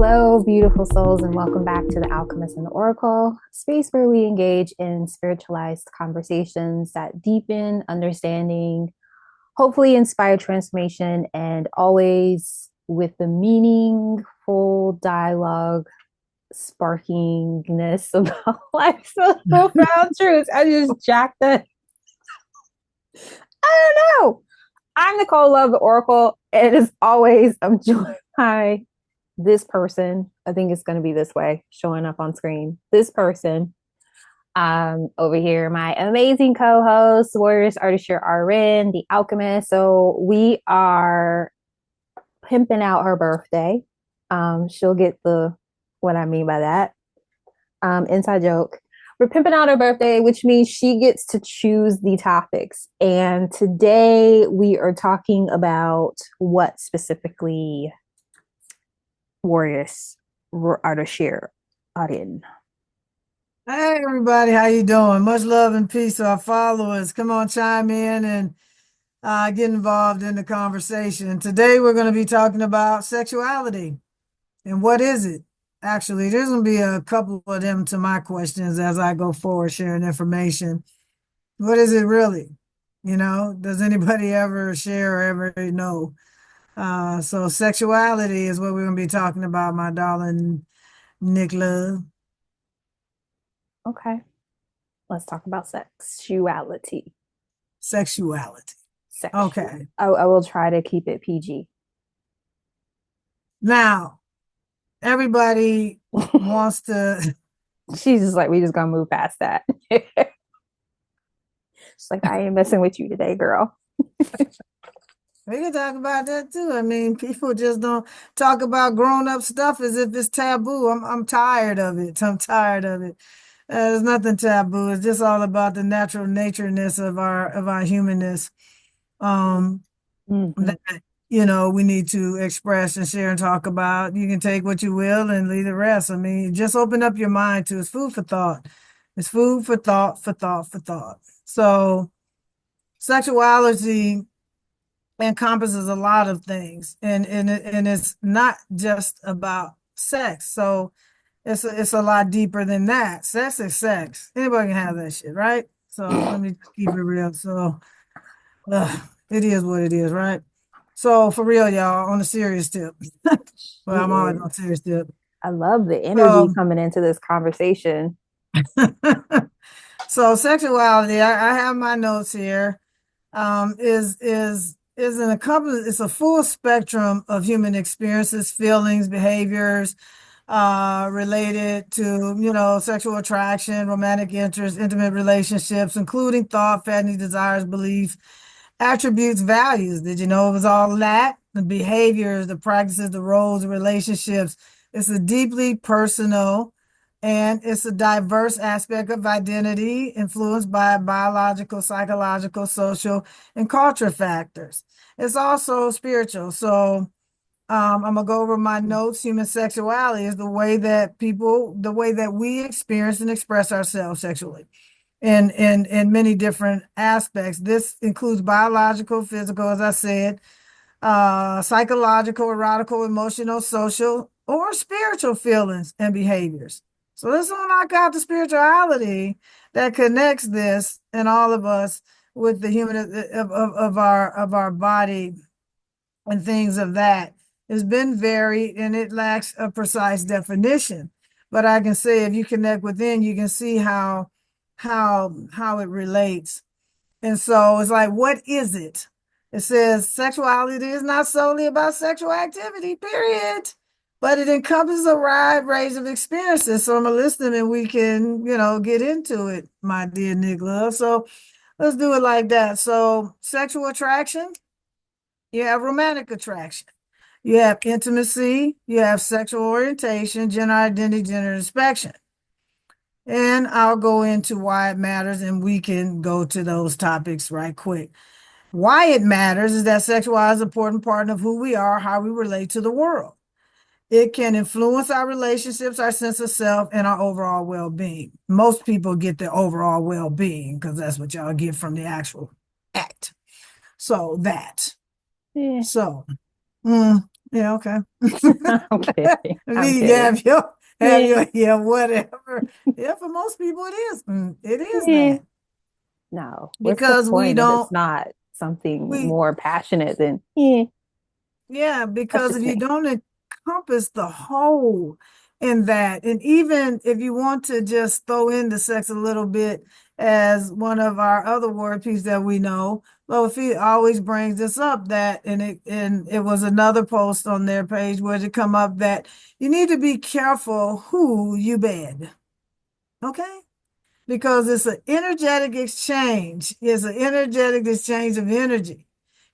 Hello, beautiful souls, and welcome back to the Alchemist and the Oracle, space where we engage in spiritualized conversations that deepen understanding, hopefully inspire transformation, and always with the meaningful dialogue sparkingness about life's profound truths. I just jacked it. I don't know. I'm Nicole, love the Oracle, and as always, I'm joined by this person. I think it's going to be this way, showing up on screen. This person over here, my amazing co-host, Warrioress, Ardeshir, RN, the Alchemist. So we are pimping out her birthday. She'll get the what I mean by that. Inside joke. We're pimping out her birthday, which means she gets to choose the topics. And today we are talking about what specifically, Warriors, Ardeshir, Arin. Hey everybody, how you doing? Much love and peace to our followers. Come on, chime in and get involved in the conversation. Today we're going to be talking about sexuality and what is it? Actually, there's going to be a couple of them to my questions as I go forward sharing information. What is it really? Does anybody ever share or ever know? So sexuality is what we're going to be talking about, my darling Nick Love. Okay. Let's talk about sexuality. Sexuality. Okay. I will try to keep it PG. Now, everybody wants to. She's just like, we just gonna move past that. She's like, I ain't messing with you today, girl. We can talk about that too. I mean, people just don't talk about grown-up stuff as if it's taboo. I'm tired of it. I'm tired of it. There's nothing taboo. It's just all about the natural natureness of our humanness. That we need to express and share and talk about. You can take what you will and leave the rest. I mean, just open up your mind to it's food for thought. It's food for thought, for thought, for thought. So sexuality encompasses a lot of things, and it's not just about sex. So it's a lot deeper than that. Sex is sex. Anybody can have that shit, right? So let me keep it real. So it is what it is, right? So for real, y'all, on a serious tip. Well, I'm always on a serious tip. I love the energy coming into this conversation. So sexuality, I have my notes here. Is an it's a full spectrum of human experiences, feelings, behaviors related to sexual attraction, romantic interest, intimate relationships, including thought, fantasy, desires, beliefs, attributes, values. Did you know it was all that? The behaviors, the practices, the roles, the relationships. It's a deeply personal and it's a diverse aspect of identity influenced by biological, psychological, social, and cultural factors. It's also spiritual. So I'm gonna go over my notes. Human sexuality is the way that we experience and express ourselves sexually in many different aspects. This includes biological, physical, as I said, psychological, erotical, emotional, social, or spiritual feelings and behaviors. So let's knock out the spirituality that connects this and all of us with the human of our body and things of that. It's been varied and it lacks a precise definition. But I can say if you connect within, you can see how it relates. And so it's like, what is it? It says sexuality is not solely about sexual activity, period. But it encompasses a wide range of experiences. So I'm gonna list them and we can, get into it, my dear Nick Love. So let's do it like that. So sexual attraction, you have romantic attraction. You have intimacy, you have sexual orientation, gender identity, gender inspection. And I'll go into why it matters and we can go to those topics right quick. Why it matters is that sexuality is an important part of who we are, how we relate to the world. It can influence our relationships, our sense of self, and our overall well-being. Most people get the overall well-being because that's what y'all get from the actual act. So that. Yeah. So Yeah, okay. I'm kidding. I'm Me, kidding. have Yeah. your, yeah, whatever. Yeah, for most people it is. It is Yeah. that. No. What's the Because we point if it's don't, not something we, more passionate than, yeah, yeah, that's because if just you me. don't encompass the whole in that, and even if you want to just throw into sex a little bit as one of our other word pieces that we know, Lofi always brings this up that, and it was another post on their page where it come up that you need to be careful who you bed. Okay? Because it's an energetic exchange. It's an energetic exchange of energy.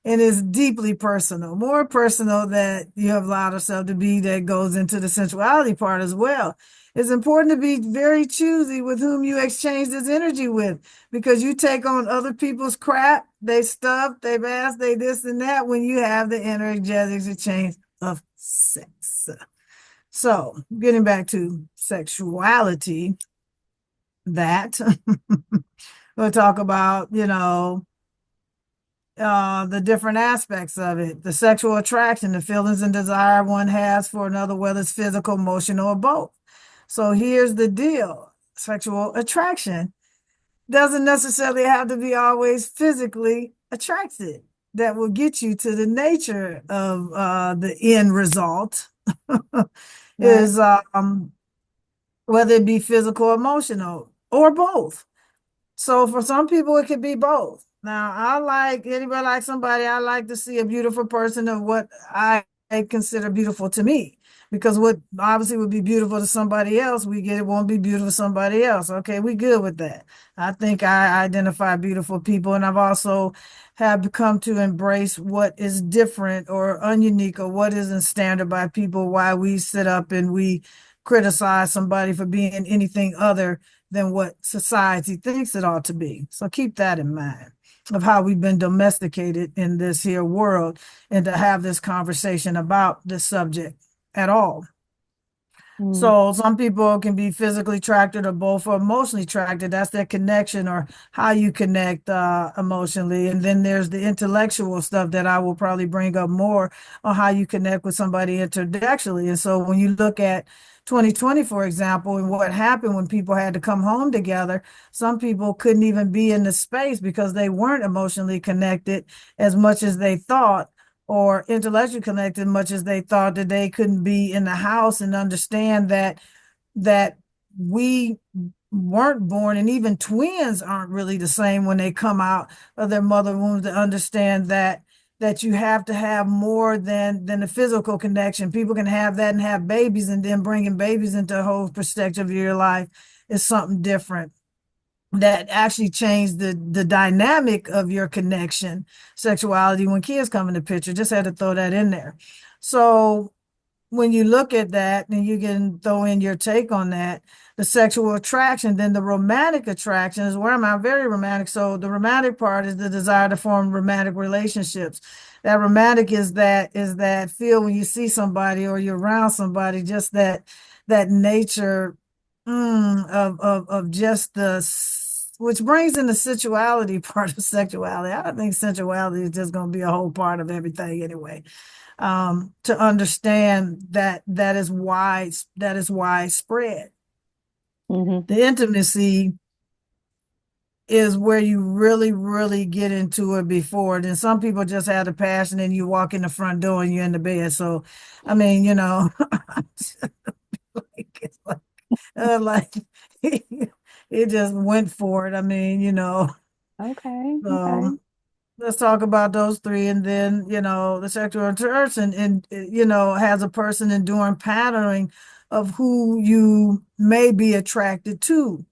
And it's deeply personal, more personal that you have allowed yourself to be that goes into the sensuality part as well. It's important to be very choosy with whom you exchange this energy with because you take on other people's crap, they stuff, they ass, they this and that when you have the energetic exchange of sex. So, getting back to sexuality, that we'll talk about, the different aspects of it, the sexual attraction, the feelings and desire one has for another, whether it's physical, emotional, or both. So here's the deal. Sexual attraction doesn't necessarily have to be always physically attracted. That will get you to the nature of the end result Right. is whether it be physical, emotional, or both. So for some people, it could be both. Now, I like anybody like somebody, I like to see a beautiful person of what I consider beautiful to me. Because what obviously would be beautiful to somebody else, we get it won't be beautiful to somebody else. Okay, we good with that. I think I identify beautiful people, and I've also have come to embrace what is different or ununique or what isn't standard by people. Why we sit up and we criticize somebody for being anything other than what society thinks it ought to be. So keep that in mind of how we've been domesticated in this here world and to have this conversation about this subject at all. Mm. So some people can be physically attracted or both or emotionally attracted. That's their connection or how you connect emotionally. And then there's the intellectual stuff that I will probably bring up more on how you connect with somebody intellectually. And so when you look at 2020, for example, and what happened when people had to come home together, some people couldn't even be in the space because they weren't emotionally connected as much as they thought or intellectually connected much as they thought that they couldn't be in the house and understand that we weren't born and even twins aren't really the same when they come out of their mother wombs to understand that you have to have more than the physical connection. People can have that and have babies, and then bringing babies into a whole perspective of your life is something different that actually change the dynamic of your connection, sexuality when kids come in the picture. Just had to throw that in there. So when you look at that and you can throw in your take on that, the sexual attraction, then the romantic attraction is where I'm very romantic. So the romantic part is the desire to form romantic relationships. That romantic is that feel when you see somebody or you're around somebody, just that nature of just which brings in the sensuality part of sexuality. I don't think sensuality is just going to be a whole part of everything anyway. To understand that is widespread. Hmm. The intimacy is where you really, really get into it before. Then some people just have the passion and you walk in the front door and you're in the bed. So, I mean, it's like it just went for it. I mean, Okay. so Okay. let's talk about those three. And then, the sexual interaction and, has a person enduring patterning of who you may be attracted to,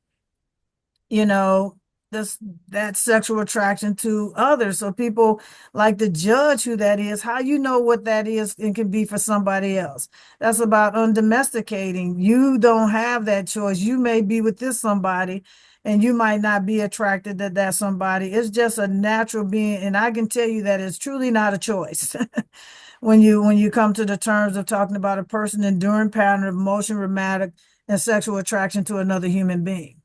you know, this that sexual attraction to others. So people like to judge who that is. How you know what that is and can be for somebody else. That's about undomesticating. You don't have that choice. You may be with this somebody and you might not be attracted to that somebody. It's just a natural being. And I can tell you that it's truly not a choice. When you come to the terms of talking about a person enduring pattern of emotion, romantic, and sexual attraction to another human being,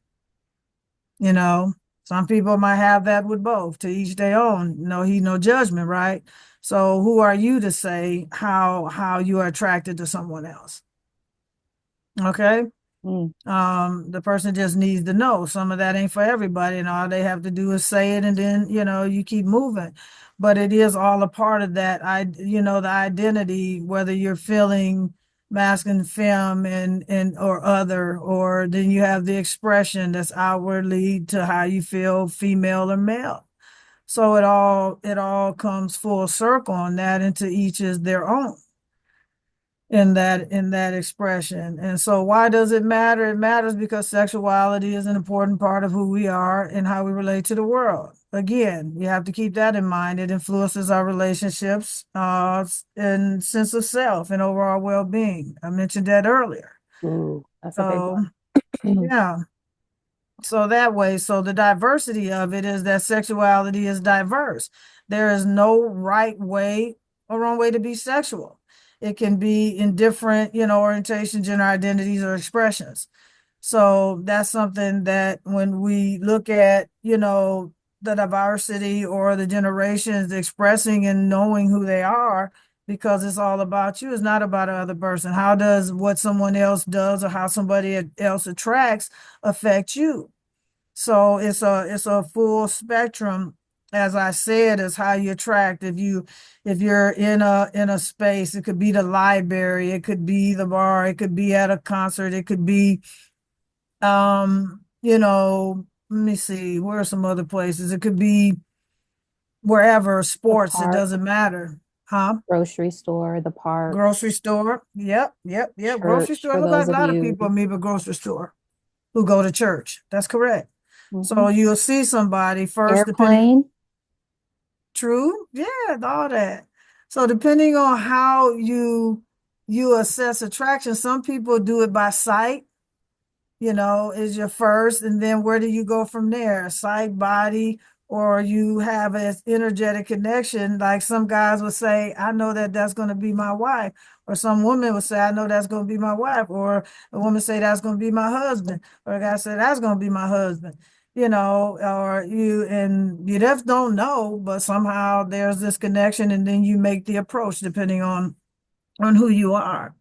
you know. Some people might have that with both, to each their own. No heed, no judgment, right? So who are you to say how you are attracted to someone else? Okay. Mm. The person just needs to know. Some of that ain't for everybody, and all they have to do is say it, and then you keep moving. But it is all a part of that. The identity, whether you're feeling masculine, femme, and or other, or then you have the expression that's outwardly to how you feel, female or male. So it all comes full circle on that, and to each is their own in that expression. And so why does it matter? It matters because sexuality is an important part of who we are and how we relate to the world. Again, you have to keep that in mind. It influences our relationships, and sense of self and overall well-being. I mentioned that earlier. Ooh, that's a big So one. yeah. So that way, so the diversity of it is that sexuality is diverse. There is no right way or wrong way to be sexual. It can be in different, orientation, gender identities, or expressions. So that's something that when we look at, the diversity or the generations expressing and knowing who they are, because it's all about you, it's not about another person. How does what someone else does or how somebody else attracts affect you? So it's a full spectrum. As I said, is how you attract. If you're in a space, it could be the library, it could be the bar, it could be at a concert, it could be let me see, where are some other places? It could be wherever, The sports, it park, doesn't matter. Huh? grocery store, the park, Grocery store. Yep, yep, yep. Grocery church store. for Look like those a of lot of you. people meet at grocery store who go to church. That's correct. Mhm. So you'll see somebody first, depending. Airplane, True, yeah, all that. So depending on how you assess attraction, some people do it by sight, is your first, and then where do you go from there? Sight, body, or you have an energetic connection. Like some guys would say, I know that that's going to be my wife, or some woman would say, I know that's going to be my wife, or a woman say that's going to be my husband, or a guy say that's going to be my husband. And you just don't know, but somehow there's this connection, and then you make the approach depending on who you are.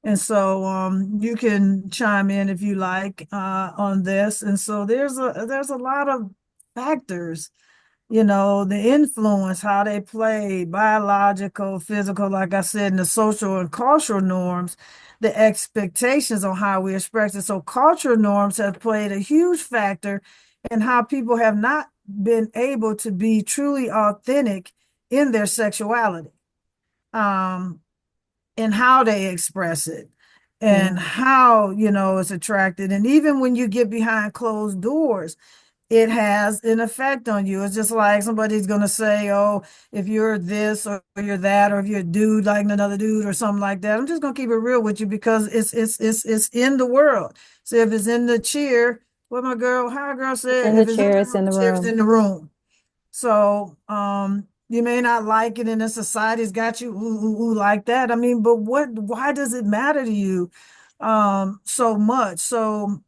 And so you can chime in if you like on this. And so there's a lot of factors, the influence, how they play, biological, physical, like I said, and the social and cultural norms, the expectations on how we express it. So cultural norms have played a huge factor in how people have not been able to be truly authentic in their sexuality. Um, and how they express it and yeah, how it's attracted, and even when you get behind closed doors, it has an effect on you. It's just like somebody's going to say, oh, if you're this or you're that, or if you're a dude like another dude or something like that. I'm just going to keep it real with you because it's in the world. So if it's in the chair, what how a girl it's said, in the if it's in chair, the it's room, in the the chair is room. in the room. So you may not like it, and the society's got you like that. I mean, but why does it matter to you so much? So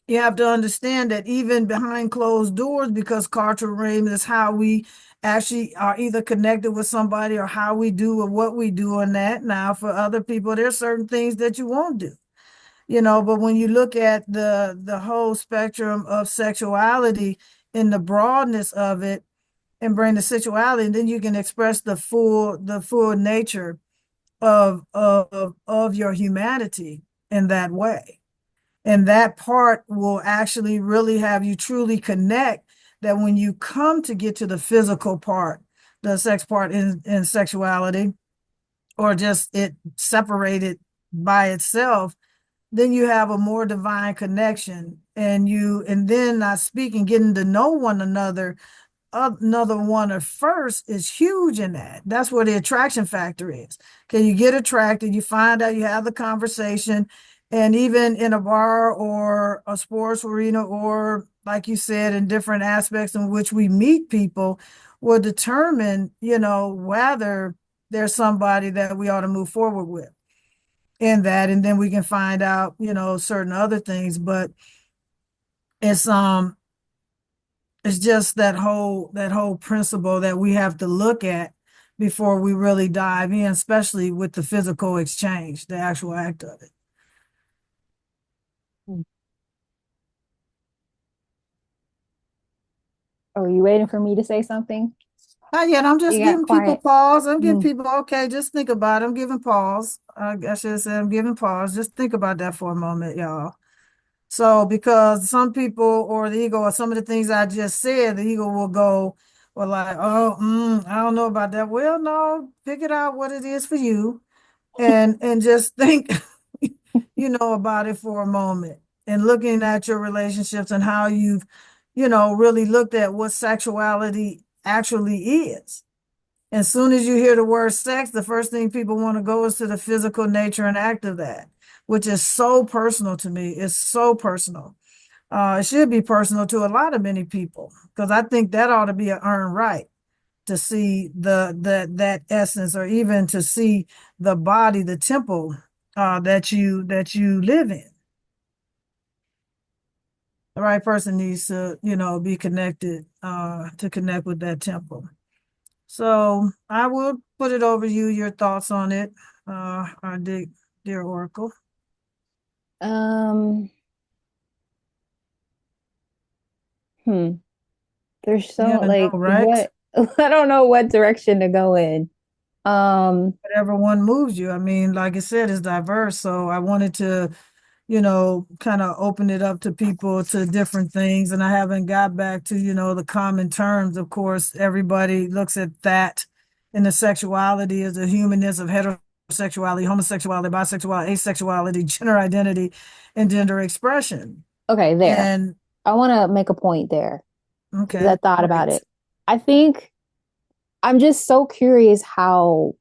you have to understand that even behind closed doors, because cultural rain is how we actually are either connected with somebody or how we do or what we do on that. Now, for other people, there's certain things that you won't do. But when you look at the whole spectrum of sexuality and the broadness of it, and bring the sexuality, and then you can express the full nature of your humanity in that way. And that part will actually really have you truly connect, that when you come to get to the physical part, the sex part in sexuality, or just it separated by itself, then you have a more divine connection, and then not speaking, getting to know one another one at first is huge in that. That's where the attraction factor is. Okay, you get attracted, you find out, you have the conversation, and even in a bar or a sports arena, or like you said, in different aspects in which we meet people, will determine, whether there's somebody that we ought to move forward with in that, and then we can find out, certain other things. But it's It's just that whole principle that we have to look at before we really dive in, especially with the physical exchange, the actual act of it. Are you waiting for me to say something? Not yet. I'm just You got giving people quiet. pause. I'm giving Mm. people, okay, just think about it. I'm giving pause. I should have said I'm giving pause. Just think about that for a moment, y'all. So, because some people or the ego or some of the things I just said, the ego will go, well, like, oh, I don't know about that. Well, no, figure out what it is for you and just think, about it for a moment and looking at your relationships and how you've, really looked at what sexuality actually is. As soon as you hear the word sex, the first thing people want to go is to the physical nature and act of that, which is so personal to me. It's so personal. It should be personal to a lot of many people because I think that ought to be an earned right to see that essence, or even to see the body, the temple that you live in. The right person needs to, be connected to connect with that temple. So I will put it over you, your thoughts on it, our dear Oracle. Um, hmm. There's Yeah, so I know, like right? what I don't know what direction to go in. Um, Whatever one moves you. I mean, like I said, it's diverse. So I wanted to, kind of open it up to people to different things. And I haven't got back to, the common terms. Of course, everybody looks at that in the sexuality as the humanness of heterosexuality, homosexuality, bisexuality, asexuality, gender identity, and gender expression. okay, there. And I want to make a point there because I okay, thought about great. it. I think I'm just so curious how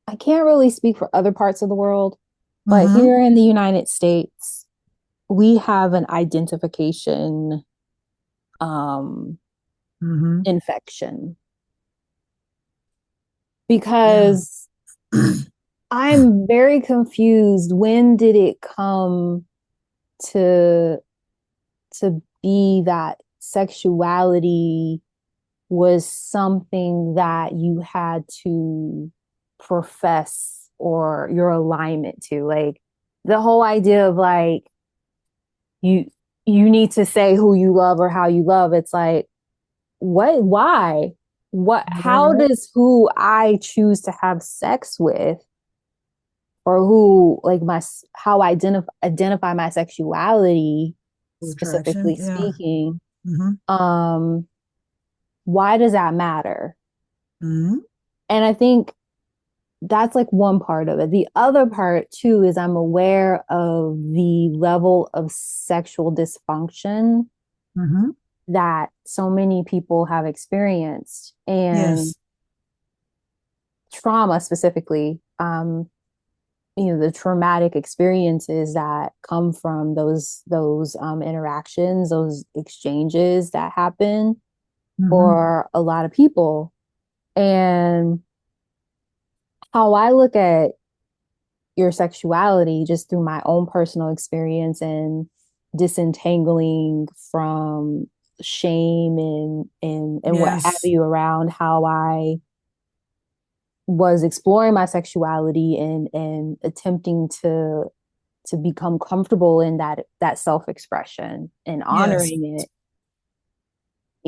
I can't really speak for other parts of the world, but Mm-hmm. here in the United States, we have an identification um Mm-hmm. infection Yeah. because I'm very confused. When did it come to be that sexuality was something that you had to profess or your alignment to? Like the whole idea of like you you need to say who you love or how you love. It's like, what, why, what, how Right. does who I choose to have sex with, or who like my how I identify my sexuality, Attraction. specifically Yeah. speaking, Mm-hmm. um why does that matter? Mm-hmm. And I think that's like one part of it. The other part too is I'm aware of the level of sexual dysfunction Mm-hmm. that so many people have experienced, and Yes. trauma specifically. The traumatic experiences that come from those interactions, those exchanges that happen Mm-hmm. for a lot of people. And how I look at your sexuality just through my own personal experience and disentangling from shame and what have Yes. you around how I was exploring my sexuality and attempting to become comfortable in that self-expression and Yes. honoring it.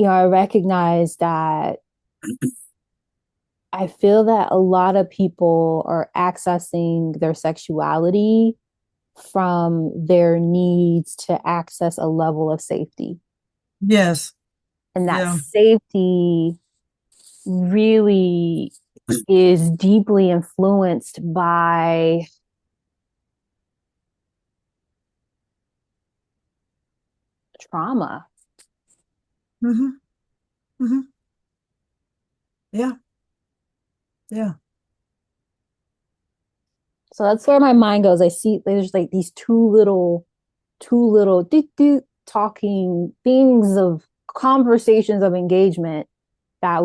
I recognize that I feel that a lot of people are accessing their sexuality from their needs to access a level of safety. Yes. And that Yeah. safety really is deeply influenced by trauma. Mm-hmm. Mm-hmm. Yeah. Yeah. So that's where my mind goes. I see there's like these two little talking things of conversations of engagement that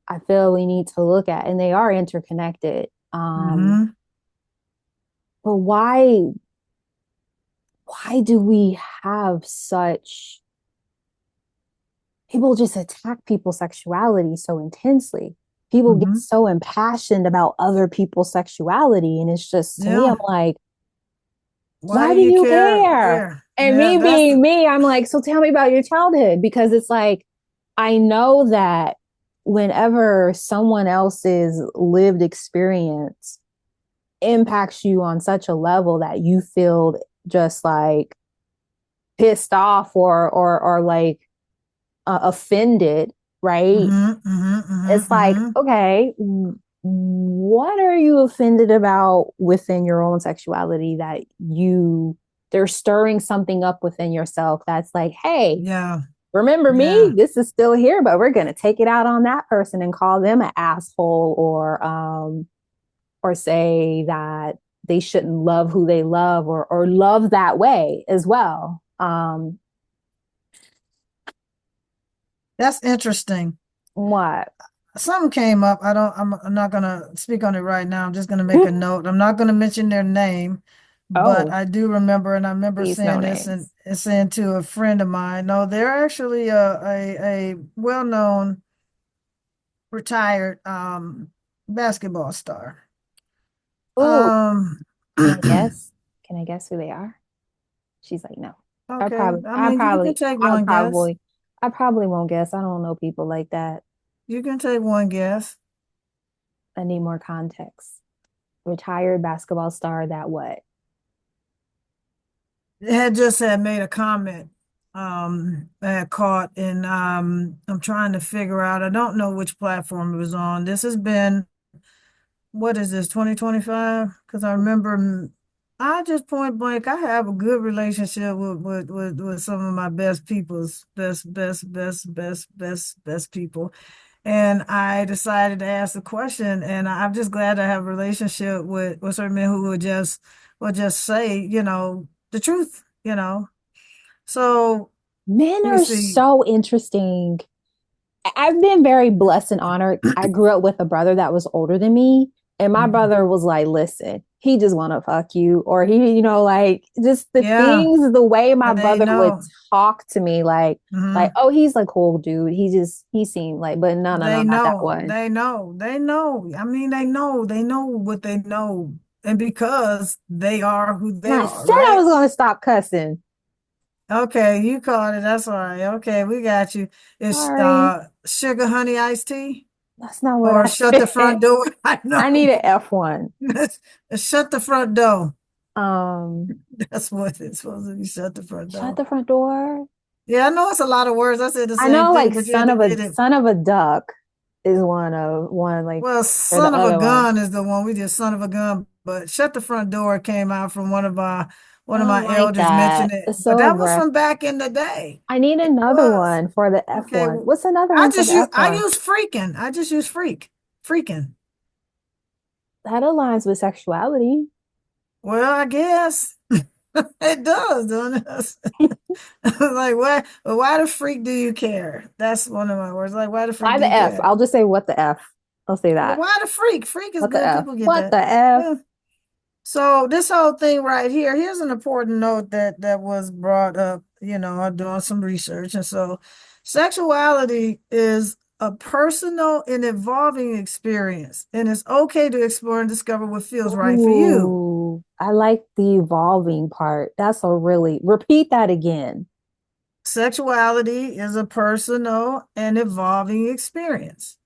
I feel we need to look at, and they are interconnected. Mm-hmm. But why do we have such? people just attack people's sexuality so intensely. People get Mm-hmm. so impassioned about other people's sexuality. And it's just, to me, I'm Yeah. like, Why why do do you you care? care? Yeah. And Yeah. me That's being the, me, I'm like, so tell me about your childhood, because it's like, I know that whenever someone else's lived experience impacts you on such a level that you feel just like pissed off or like offended, right? mm-hmm, mm-hmm, It's mm-hmm, like, mm-hmm. okay, what are you offended about within your own sexuality that they're stirring something up within yourself that's like, hey, Yeah. remember me? Yeah. This is still here, but we're gonna take it out on that person and call them an asshole, or say that they shouldn't love who they love, or love that way as well. That's interesting. What? Something came up. I'm not gonna speak on it right now. I'm just gonna make a note. I'm not gonna mention their name, but Oh, I do remember, and I remember please no saying this names. and saying to a friend of mine, no, they're actually a well-known retired basketball star. Oh, Um can I guess? Can I guess who they are? She's like, no. I okay. probably, I I mean, you can probably, take I one guess. probably, I probably won't guess. I don't know people like that. You can take one guess. I need more context. Retired basketball star that what? Had made a comment I had caught, and I'm trying to figure out, I don't know which platform it was on. This has been, what is this, 2025? Because I remember I just point blank, I have a good relationship with some of my best people's best people. And I decided to ask the question, and I'm just glad I have a relationship with certain men who would just say, the truth, So Men let me are see. so interesting. I've been very blessed and honored. I grew up with a brother that was older than me, and my Mhm. brother was like, "Listen, he just want to fuck you," or he, like just the Yeah, things, the way my they brother would know. talk to me, like, Hmm. oh, he's like cool dude. He seemed like, but no, no, no, They not that know. one. They know. They know. I mean, they know what they know. And because they are who And they I are, said I right? was gonna stop cussing. Okay, you caught it. That's all right. Okay, we got you. It's Sorry, sugar honey iced tea that's not what or I shut the said. front door. I I know. need an F1. Shut the front door. Um, That's what it's supposed to be. Shut the front shut door. the front door. Yeah, I know it's a lot of words. I said the I same know, thing, like but you had to get it. son of a duck is one like, Well, or the son of a other one. gun is the one we just son of a gun. But shut the front door came out from I one of don't my like elders that. mentioned it. It's But so that was from aggressive. back in the day. I need It another was. one for the F Okay, one. well, What's another one for the F I one? use freaking. I just use freak. Freaking. That aligns with sexuality. Well, I guess it does, doesn't it? Like, why the freak do you care? That's one of my words. Like, why the freak Why do the you F? care? I'll just say what the F. I'll say Well, that. why the freak? Freak is What the good. F? People get What that. the F? Yeah. So this whole thing right here, here's an important note that was brought up, I'm doing some research. And so sexuality is a personal and evolving experience, and it's okay to explore and discover what feels right for you. Ooh, I like the evolving part. That's a really, repeat that again. Sexuality is a personal and evolving experience.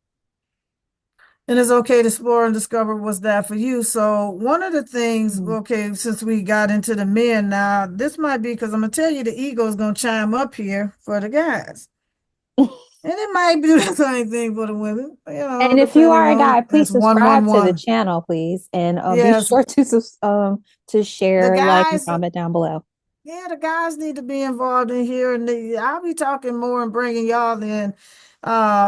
And it's okay to explore and discover what's that for you. So one of the things, Mm. okay, since we got into the men now, this might be because I'm gonna tell you the ego is gonna chime up here for the guys. And it might do the same thing for the women, And if you depending are a on guy, please it's one one subscribe to the one. channel, please, and be Yes, sure to the share, like, and guys, comment down below. yeah, the guys need to be involved in here, and I'll be talking more and bringing y'all in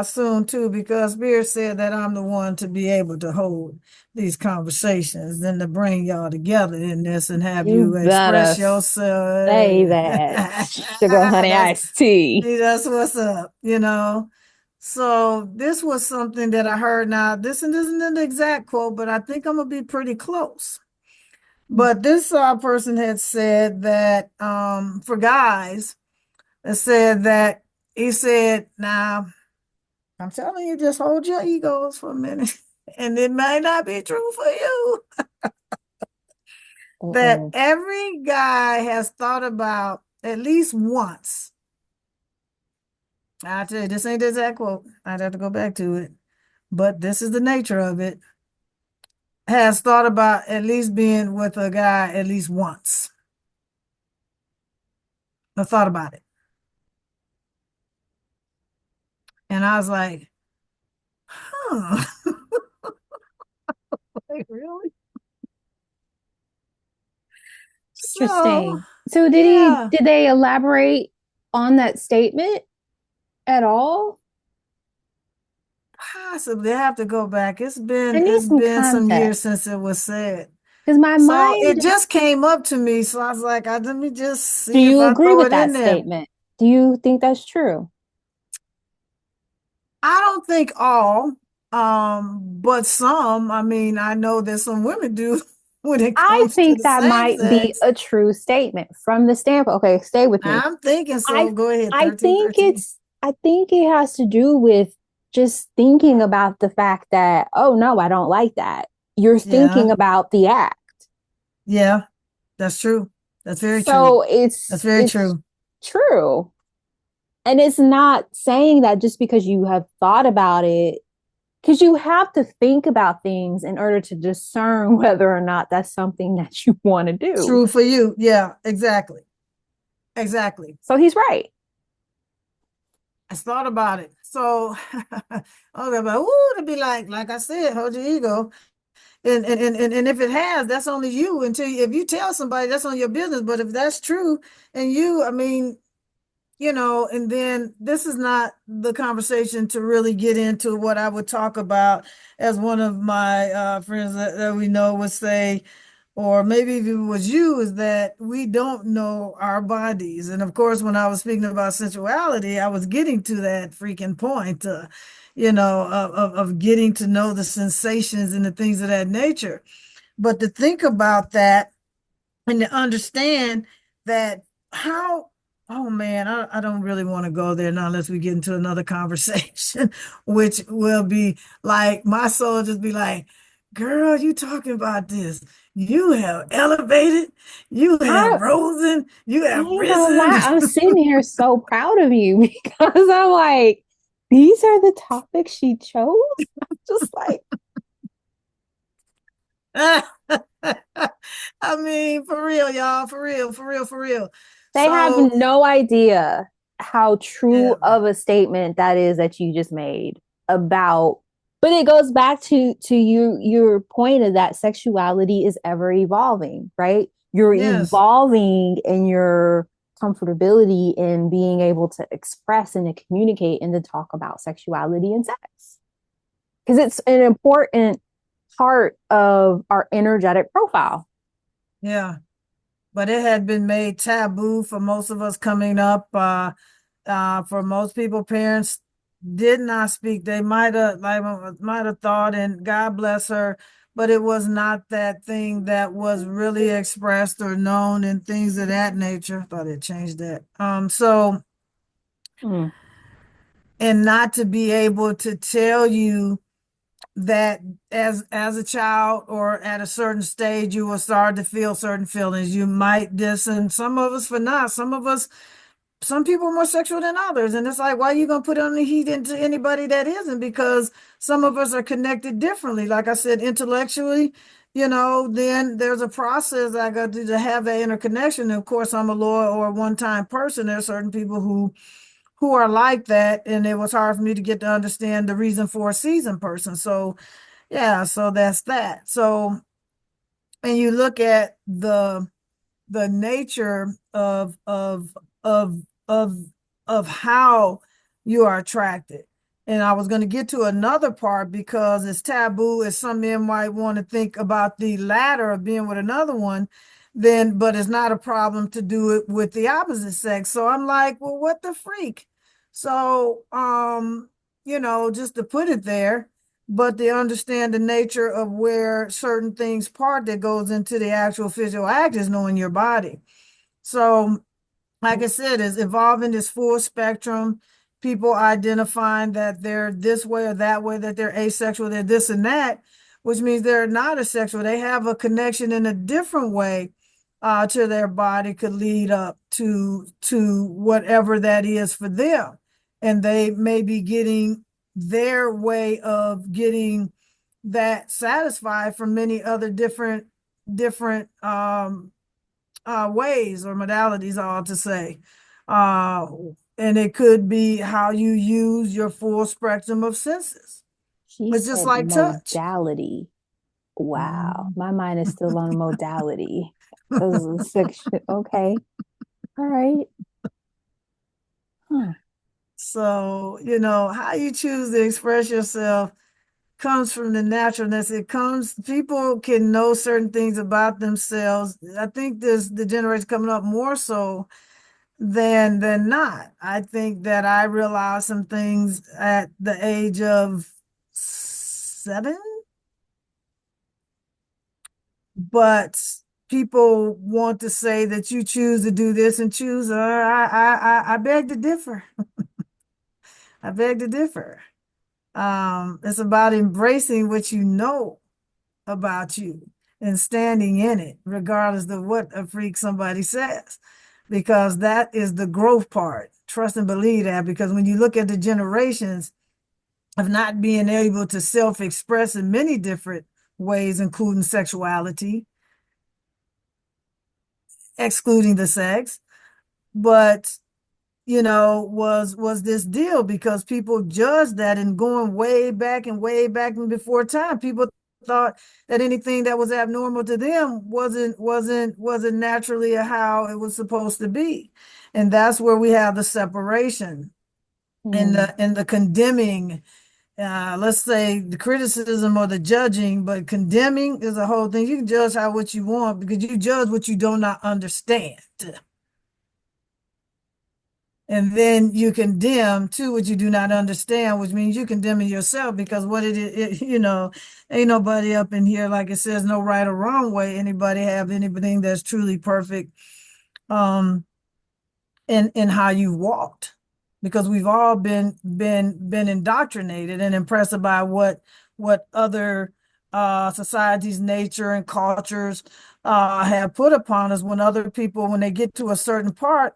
soon too, because Beard said that I'm the one to be able to hold these conversations and to bring y'all together in this and have You you better express say yourself. that, sugar honey iced tea. That's what's up. So this was something that I heard. Now, this isn't an exact quote, but I think I'm gonna be pretty close. But this person had said that for guys, it said that he said, now I'm telling you, just hold your egos for a minute. And it may not be true for you. That Mm-mm. every guy has thought about at least once. I tell you, this ain't the exact quote. I'd have to go back to it. But this is the nature of it. Has thought about at least being with a guy at least once. I thought about it. And I was like, huh. Like, really? So, Interesting. So yeah, did they elaborate on that statement at all? possibly I have to go back. I need It's some been some years context since it was said. because my So mind. it just came up to me. So I was like, let me just Do see if you I agree throw with it in that there. statement? Do you think that's true? I don't think all, but some. I mean, I know that some women do when it I comes to think the that same might be sex. a true statement from the standpoint. Okay, stay with me. I'm thinking so. I Go ahead, I 13, think 13. I think it has to do with just thinking about the fact that, oh no, I don't like that. You're Yeah, thinking about the act. yeah, that's true. That's very true. So That's very it's true. true. And it's not saying that just because you have thought about it, because you have to think about things in order to discern whether or not that's something that you want to do. True for you. Yeah, exactly. Exactly. So he's right. I thought about it. So I was like, ooh, to be like I said, hold your ego. And if it has, that's only you until if you tell somebody, that's on your business. But if that's true, and you, I mean, and then this is not the conversation to really get into what I would talk about, as one of my friends that we know would say, or maybe if it was you, is that we don't know our bodies. And of course, when I was speaking about sensuality, I was getting to that freaking point, of getting to know the sensations and the things of that nature. But to think about that and to understand that how, oh man, I don't really want to go there now unless we get into another conversation, which will be like my soul just be like, girl, you talking about this. You have elevated, you have I risen, you I have ain't gonna risen. lie, I'm sitting here so proud of you because I'm like, these are the topics she chose. I'm just like, I mean, for real, y'all, for real, for real, for real. they have So, no idea how true yeah, of a statement that is that you just made about, but it goes back to your point of that sexuality is ever evolving, right? You're yes, evolving in your comfortability in being able to express and to communicate and to talk about sexuality and sex because it's an important part of our energetic profile. yeah. But it had been made taboo for most of us coming up. For most people, parents did not speak. They might have thought, and God bless her, but it was not that thing that was really expressed or known and things of that nature. I thought it changed that. Mm. And not to be able to tell you that as a child or at a certain stage you will start to feel certain feelings. You might this, and some of us for not. Some people are more sexual than others, and it's like, why are you gonna put on the heat into anybody that isn't? Because some of us are connected differently. Like I said, intellectually, then there's a process I got to have that interconnection. And of course, I'm a loyal or a one-time person. There are certain people who are like that, and it was hard for me to get to understand the reason for a seasoned person. So yeah, so that's that. So, and you look at the nature of of of how you are attracted. And I was going to get to another part because it's taboo, as some men might want to think about the latter of being with another one, then but it's not a problem to do it with the opposite sex. So I'm like, well, what the freak? So just to put it there, but they understand the nature of where certain things part that goes into the actual physical act is knowing your body. So, like I said, is evolving this full spectrum. people identifying that they're this way or that way, that they're asexual, they're this and that, which means they're not asexual. They have a connection in a different way to their body, could lead up to whatever that is for them. And they may be getting their way of getting that satisfied from many other different ways or modalities, all to say. Uh, and it could be how you use your full spectrum of senses. She It's just said like touch. modality. Wow. Mhm. My mind is still on modality. Because of section. Okay. All right. Huh. So, how you choose to express yourself comes from the naturalness. It comes, people can know certain things about themselves. I think this the generation coming up more so than not. I think that I realized some things at the age of 7, but people want to say that you choose to do this and choose. I beg to differ. I beg to differ. It's about embracing what you know about you and standing in it, regardless of what a freak somebody says, because that is the growth part. Trust and believe that, because when you look at the generations of not being able to self-express in many different ways, including sexuality, excluding the sex, but was this deal, because people judged that, and going way back and before time, people thought that anything that was abnormal to them wasn't naturally how it was supposed to be. And that's where we have the separation and Hmm. the condemning, let's say the criticism or the judging, but condemning is a whole thing. You can judge how what you want, because you judge what you do not understand. And then you condemn to what you do not understand, which means you condemning yourself, because what ain't nobody up in here, like it says, no right or wrong way. Anybody have anything that's truly perfect in how you walked, because we've all been indoctrinated and impressed by what other societies, nature, and cultures have put upon us. When other people, when they get to a certain part,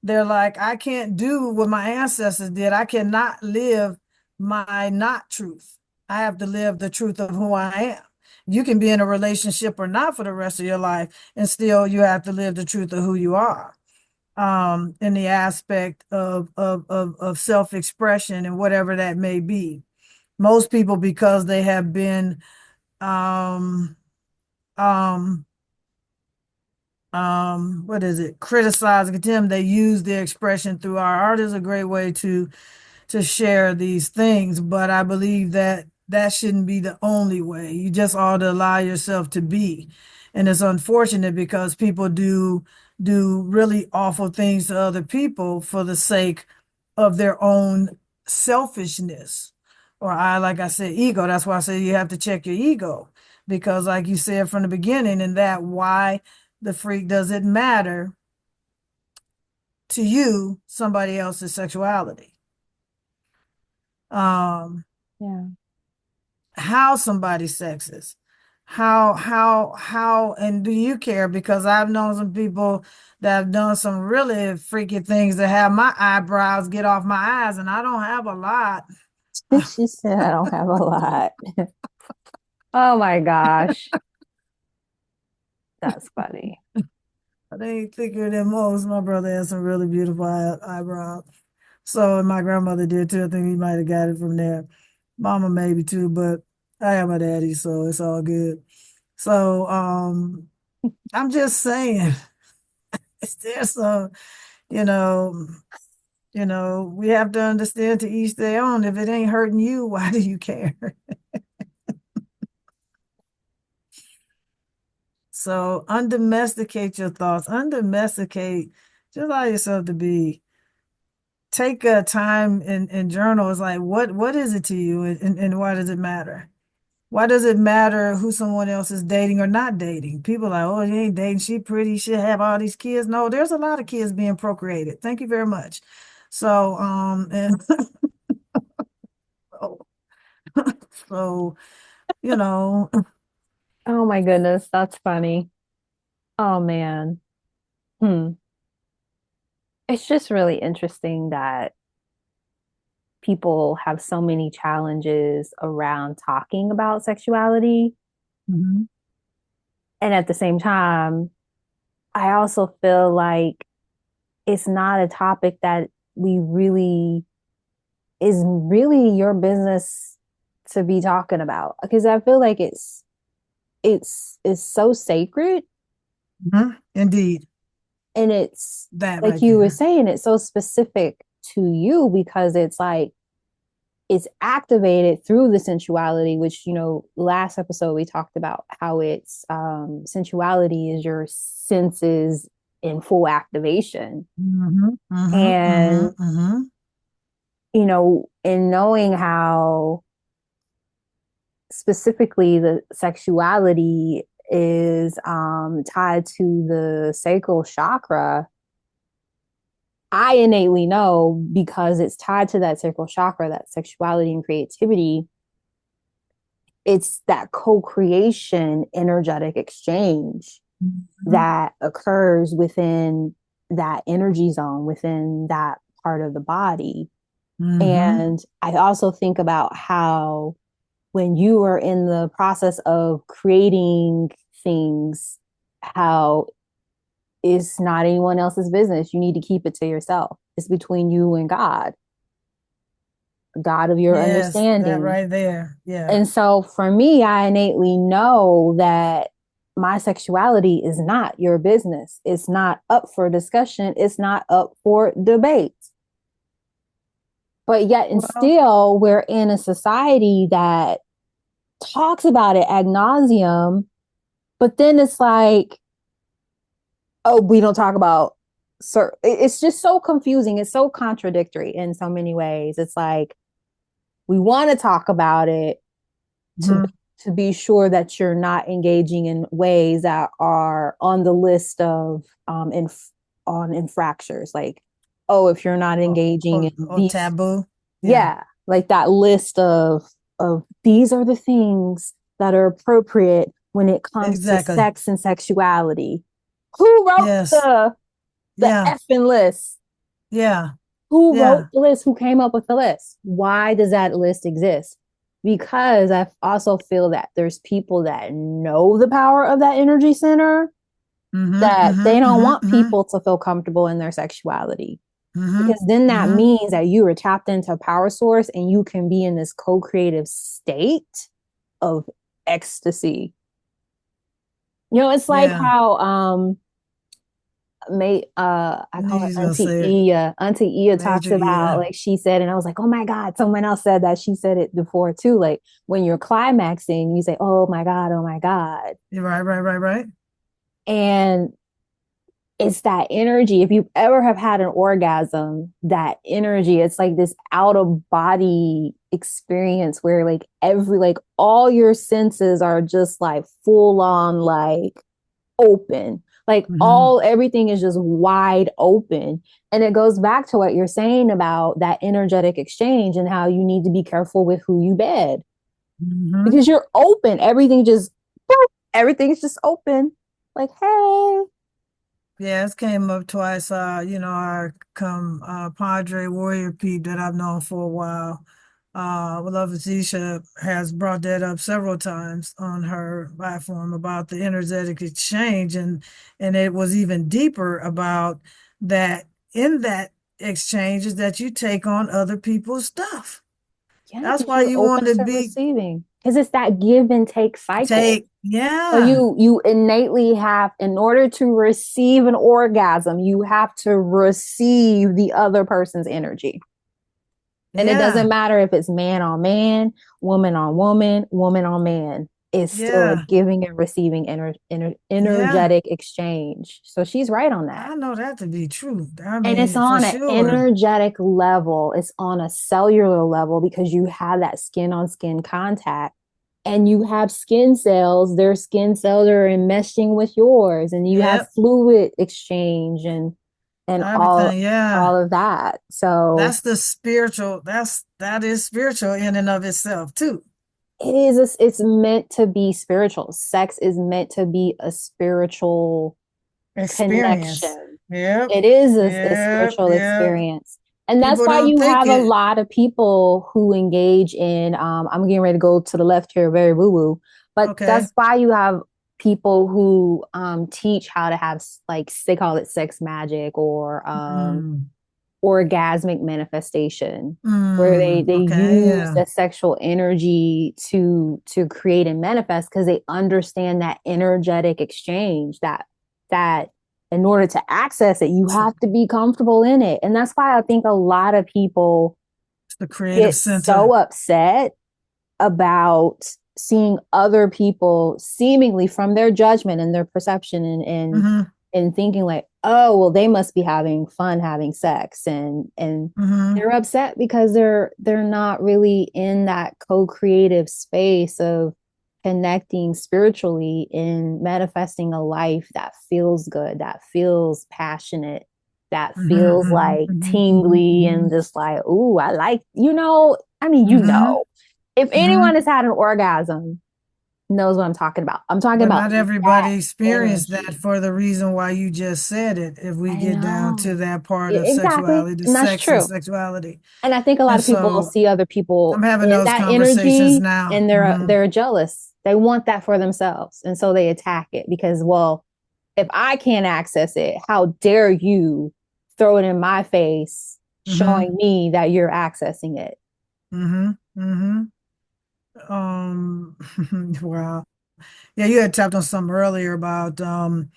they're like, I can't do what my ancestors did. I cannot live my not truth. I have to live the truth of who I am. You can be in a relationship or not for the rest of your life, and still you have to live the truth of who you are, in the aspect of self-expression and whatever that may be. Most people, because they have been um um what is it, criticized, condemned, they use their expression through our art. Is a great way to share these things, but I believe that that shouldn't be the only way. You just ought to allow yourself to be. And it's unfortunate, because people do really awful things to other people for the sake of their own selfishness, or like I said, ego. That's why I say you have to check your ego, because like you said from the beginning, and that why the freak does it matter to you somebody else's sexuality, um Yeah. how somebody's sex is, and do you care? Because I've known some people that have done some really freaky things that have my eyebrows get off my eyes, and I don't have a lot. She said I don't have a lot. Oh my gosh. That's funny. They ain't thicker than most. My brother has some really beautiful eyebrows. So, and my grandmother did too. I think he might have got it from there. Mama maybe too, but I have my daddy, so it's all good. So, I'm just saying, there's some, you know, we have to understand, to each their own. If it ain't hurting you, why do you care? So undomesticate your thoughts, undomesticate, just allow yourself to be. Take a time and journal. It's like, what is it to you, and why does it matter? Why does it matter who someone else is dating or not dating? People are like, oh, you ain't dating, she pretty, she have all these kids. No, there's a lot of kids being procreated. Thank you very much. So, and so, you know, Oh my goodness, that's funny. Oh man. Hmm. It's just really interesting that people have so many challenges around talking about sexuality. mhm, And at the same time, I also feel like it's not a topic that we really is really your business to be talking about because I feel like it's so sacred mhm, indeed, and it's that like right you were there. saying it's so specific to you because it's like it's activated through the sensuality, which, last episode we talked about how it's sensuality is your senses in full activation. Mm-hmm, mm-hmm, And, mm-hmm, mm-hmm. in knowing how specifically the sexuality is tied to the sacral chakra, I innately know because it's tied to that sacral chakra, that sexuality and creativity, it's that co-creation energetic exchange Mm-hmm. that occurs within that energy zone within that part of the body. Mm-hmm. And I also think about how when you are in the process of creating things, how it's not anyone else's business. You need to keep it to yourself. It's between you and God of your Yes, that understanding. right there. Yeah. And so for me, I innately know that my sexuality is not your business. It's not up for discussion. It's not up for debate. But yet, and Well, still, we're in a society that talks about it ad nauseum. But then it's like, oh, we don't talk about. Sir, it's just so confusing. It's so contradictory in so many ways. It's like we want to talk about it, to mhm. to be sure that you're not engaging in ways that are on the list of on infractures, like, oh, if you're not Or, engaging or, in or these, taboo. Yeah. yeah, like that list of these are the things that are appropriate when it comes to Exactly. sex and sexuality. Who wrote Yes. the Yeah. effing list? Yeah. Who wrote Yeah. the list? Who came up with the list? Why does that list exist? Because I also feel that there's people that know the power of that energy center Mm-hmm. that they Mm-hmm. don't Mm-hmm. want Mm-hmm. people to feel comfortable in their sexuality. Mm-hmm. Because then that Mm-hmm. means that you are tapped into a power source and you can be in this co-creative state of ecstasy. It's like Yeah. how I I knew call you her was gonna Auntie say it. Ia. Auntie Ia talks Major about, ear. like, she said, and I was like, oh my God, someone else said that. She said it before too. Like when you're climaxing, you say, oh my God, oh my God. You're right, right, right, right. And it's that energy. If you ever have had an orgasm, that energy, it's like this out of body experience where like like all your senses are just like full on like open. Like Mm-hmm. everything is just wide open. And it goes back to what you're saying about that energetic exchange and how you need to be careful with who you bed Mm-hmm. because you're open. Everything's just open. Like, hey, Yeah, it came up twice. Our Padre Warrior Pete that I've known for a while. Love Atisha has brought that up several times on her platform about the energetic exchange, and it was even deeper about that in that exchange is that you take on other people's stuff. yeah, That's because why you're you want open to to be receiving. Because it's that give and take cycle. So yeah, you innately have, in order to receive an orgasm, you have to receive the other person's energy. And it doesn't yeah, matter if it's man on man, woman on woman, woman on man. It's still a yeah, giving and receiving yeah. energetic exchange. So she's right on that. I know that to be true. I And it's mean, for on an sure. energetic level, it's on a cellular level because you have that skin on skin contact and you have skin cells, their skin cells are enmeshing with yours, and you have Yep. fluid exchange. And and Everything, yeah. all of that. So That's the spiritual, that is spiritual in and of itself too. it's meant to be spiritual. Sex is meant to be a spiritual Experience. connection. Yep. It is a Yep. spiritual Yep. experience. And that's People why don't you think have a it. lot of people who engage in, I'm getting ready to go to the left here, very woo woo, but Okay. that's why you have people who teach how to have, like, they call it sex magic or Mm. orgasmic manifestation, where Mm. they Okay. use Yeah. the sexual energy to create and manifest because they understand that energetic exchange, that in order to access it you have to be comfortable in it. And that's why I think a lot of people It's the creative get center. so upset about seeing other people seemingly from their judgment and their perception Mm-hmm. and thinking like, oh well, they must be having fun having sex, and Mm-hmm. they're upset because they're not really in that co-creative space of connecting spiritually and manifesting a life that feels good, that feels passionate, that feels Mm-hmm. like Mm-hmm. tingly and Mm-hmm. just like, ooh, I like, I mean, Mm-hmm. if Mm-hmm. anyone has had an orgasm, knows what I'm talking about. I'm talking But about not that everybody experienced that energy. for the reason why you just said it. If we I get down to know. that part of Exactly. sexuality, the And that's sex and true. sexuality. And I think a lot And of people so see other people I'm having in those that conversations energy now. and Hmm. they're jealous. They want that for themselves. And so they attack it because, well, if I can't access it, how dare you throw it in my face, Hmm. showing me that you're accessing it. Hmm. Hmm. Um, wow. Yeah, you had tapped on something earlier about the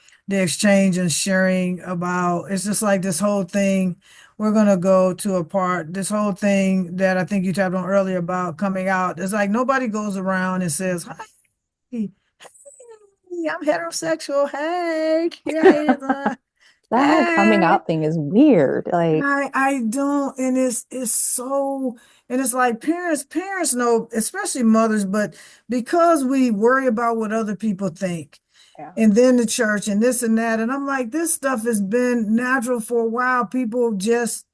exchange and sharing about it's just like this whole thing. We're gonna go to a part, this whole thing that I think you tapped on earlier about coming out. It's like nobody goes around and says, "Hi, hey, I'm heterosexual. Hey, hey, That whole coming hey." out thing is weird. Like, I don't, and it's so, and it's like parents know, especially mothers, but because we worry about what other people think, yeah. and then the church and this and that, and I'm like, this stuff has been natural for a while. People just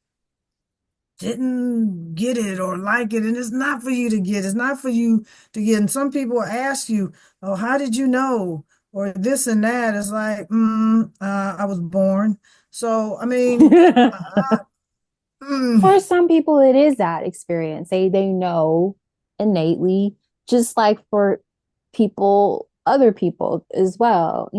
didn't get it or like it, and it's not for you to get. It's not for you to get. And some people ask you, "Oh, how did you know?" Or this and that. It's like, I was born. So I mean. Mm, For some people, it is that experience. They know innately, just like for people, other people as well.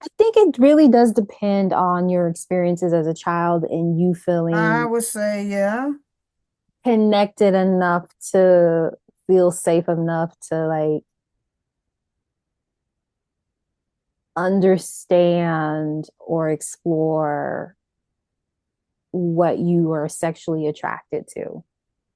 I think it really does depend on your experiences as a child and you I feeling would say, yeah. connected enough to feel safe enough to, like, understand or explore what you are sexually attracted to.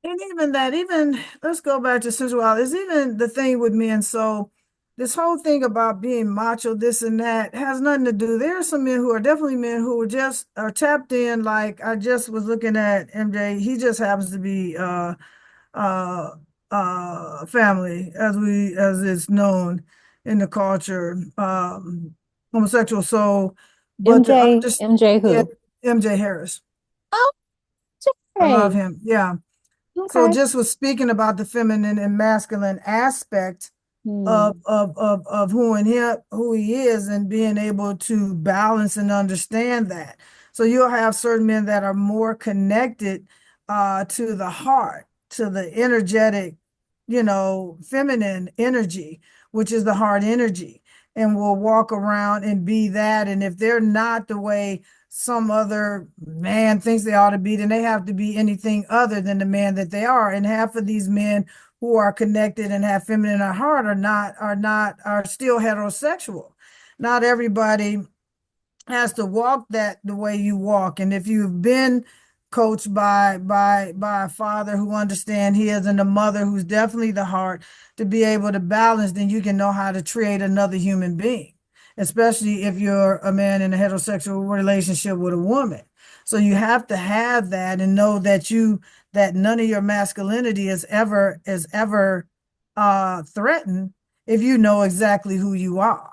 And even that, even let's go back to sensuality. It's even the thing with men. So this whole thing about being macho, this and that, has nothing to do. There are some men who are definitely men who are just are tapped in. Like I just was looking at MJ. He just happens to be uh family as it's known in the culture, homosexual. So, but to understand, MJ yeah, who? MJ Harris. Oh, I love Jay. him. Yeah. So Okay. just was speaking about the feminine and masculine aspect Hmm. of who he is and being able to balance and understand that. So you'll have certain men that are more connected to the heart, to the energetic, feminine energy, which is the heart energy, and will walk around and be that. And if they're not the way some other man thinks they ought to be, then they have to be anything other than the man that they are. And half of these men who are connected and have feminine at heart are still heterosexual. Not everybody has to walk that the way you walk. And if you've been coached by a father who understands his and a mother who's definitely the heart to be able to balance, then you can know how to create another human being, especially if you're a man in a heterosexual relationship with a woman. So you have to have that and know that none of your masculinity is ever threatened if you know exactly who you are.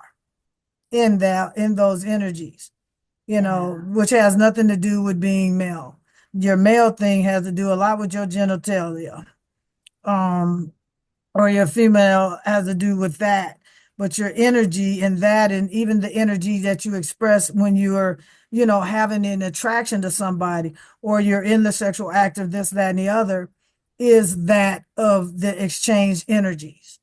in those energies, Yeah. which has nothing to do with being male. Your male thing has to do a lot with your genitalia. Um, or your female has to do with that. But your energy and that, and even the energy that you express when you are, having an attraction to somebody, or you're in the sexual act of this, that, and the other, is that of the exchange energies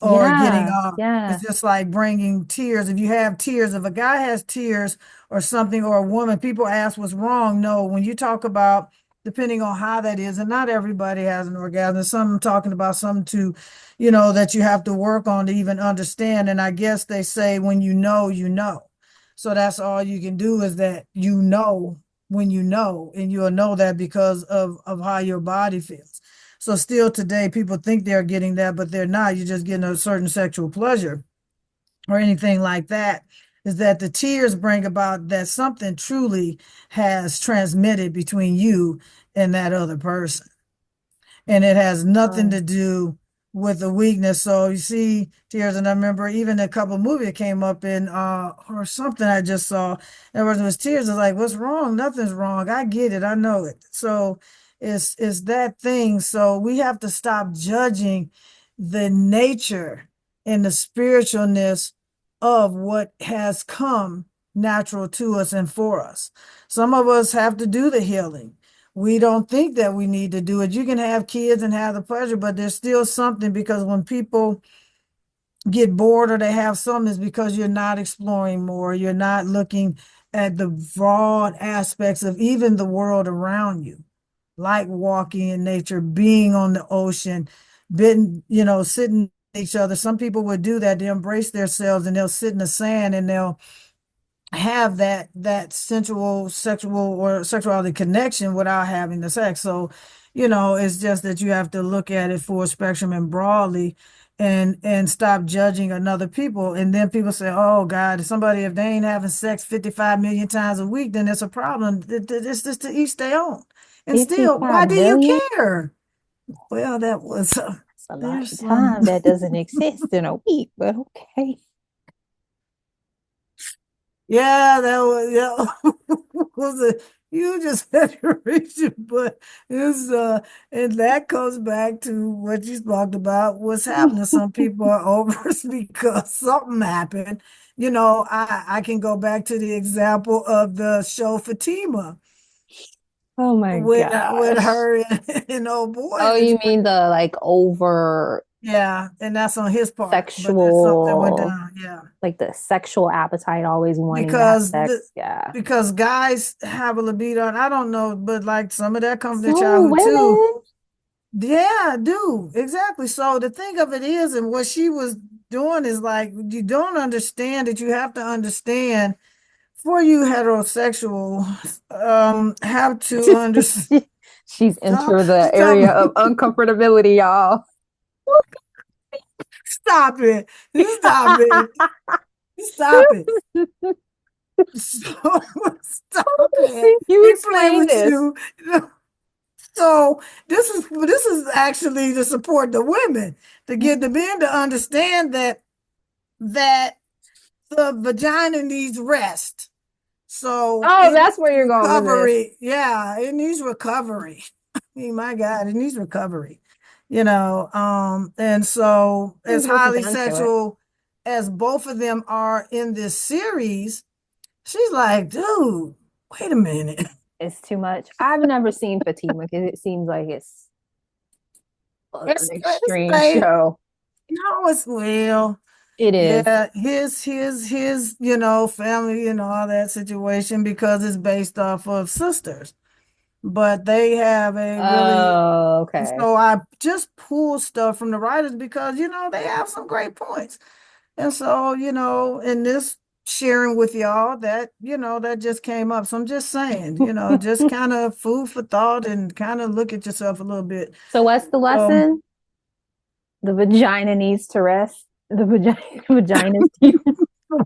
or getting Yeah. off. Yeah. It's just like bringing tears. If you have tears, if a guy has tears or something, or a woman, people ask what's wrong. No, when you talk about, depending on how that is, and not everybody has an orgasm. Some talking about something to, that you have to work on to even understand. And I guess they say when you know, you know. So that's all you can do is that when you know, and you'll know that because of how your body feels. So still today, people think they're getting that, but they're not. You're just getting a certain sexual pleasure or anything like that. Is that the tears bring about that something truly has transmitted between you and that other person, and it has nothing to do with the weakness. So you see tears, and I remember even a couple of movies that came up in or something I just saw. There was tears. It's like, what's wrong? Nothing's wrong. I get it. I know it. So it's that thing. So we have to stop judging the nature and the spiritualness of what has come natural to us and for us. Some of us have to do the healing. We don't think that we need to do it. You can have kids and have the pleasure, but there's still something, because when people get bored or they have something, it's because you're not exploring more. You're not looking at the broad aspects of even the world around you, like walking in nature, being on the ocean, being, sitting each other. Some people would do that. They embrace themselves and they'll sit in the sand and they'll have that sensual sexual or sexuality connection without having the sex. So, it's just that you have to look at it full spectrum and broadly, and stop judging another people. And then people say, oh God, if they ain't having sex 55 million times a week, then it's a problem. It's just to each their own. And still, 55 why do you million? care? Well, that was That's a lot there's of some. time that doesn't exist in a week, but okay. Yeah, that was, was a huge exaggeration, but it's and that goes back to what you talked about, what's happening. Some people are over because something happened. I can go back to the example of the show Fatima Oh my with gosh. her and old boy Oh, you situation. mean the like over Yeah, and that's on his part, but that's something that went sexual, down. Yeah. like the sexual appetite, always wanting to have because the sex? Yeah. because guys have a libido, and I don't know, but like some of that comes from their So do childhood too. women. Yeah, do exactly. So the thing of it is, and what she was doing is like, you don't understand that you have to understand, for you heterosexual, have to understand. She's Stop, entered the stop, area of uncomfortability, y'all. stop it, stop it, stop it. So stop it. You He playing explain with this. you. So this is actually to support the women, to get the men to understand that the vagina needs rest. So Oh, it that's where needs you're going with this. recovery. Yeah, it needs recovery. I mean, my God, it needs recovery. And so as Just get highly down to it. sexual as both of them are in this series, she's like, dude, wait a minute. It's too much. I've never seen Fatima because it seems like it's an It's extreme like, show. no, it's well. It is. Yeah, his, family and all that situation, because it's based off of sisters. But they have a really, Oh, okay. so I just pull stuff from the writers because, they have some great points. And so, in this sharing with y'all that, that just came up. So I'm just saying, just kind of food for thought and kind of look at yourself a little bit. So what's the So lesson? The vagina needs to rest. The vaginas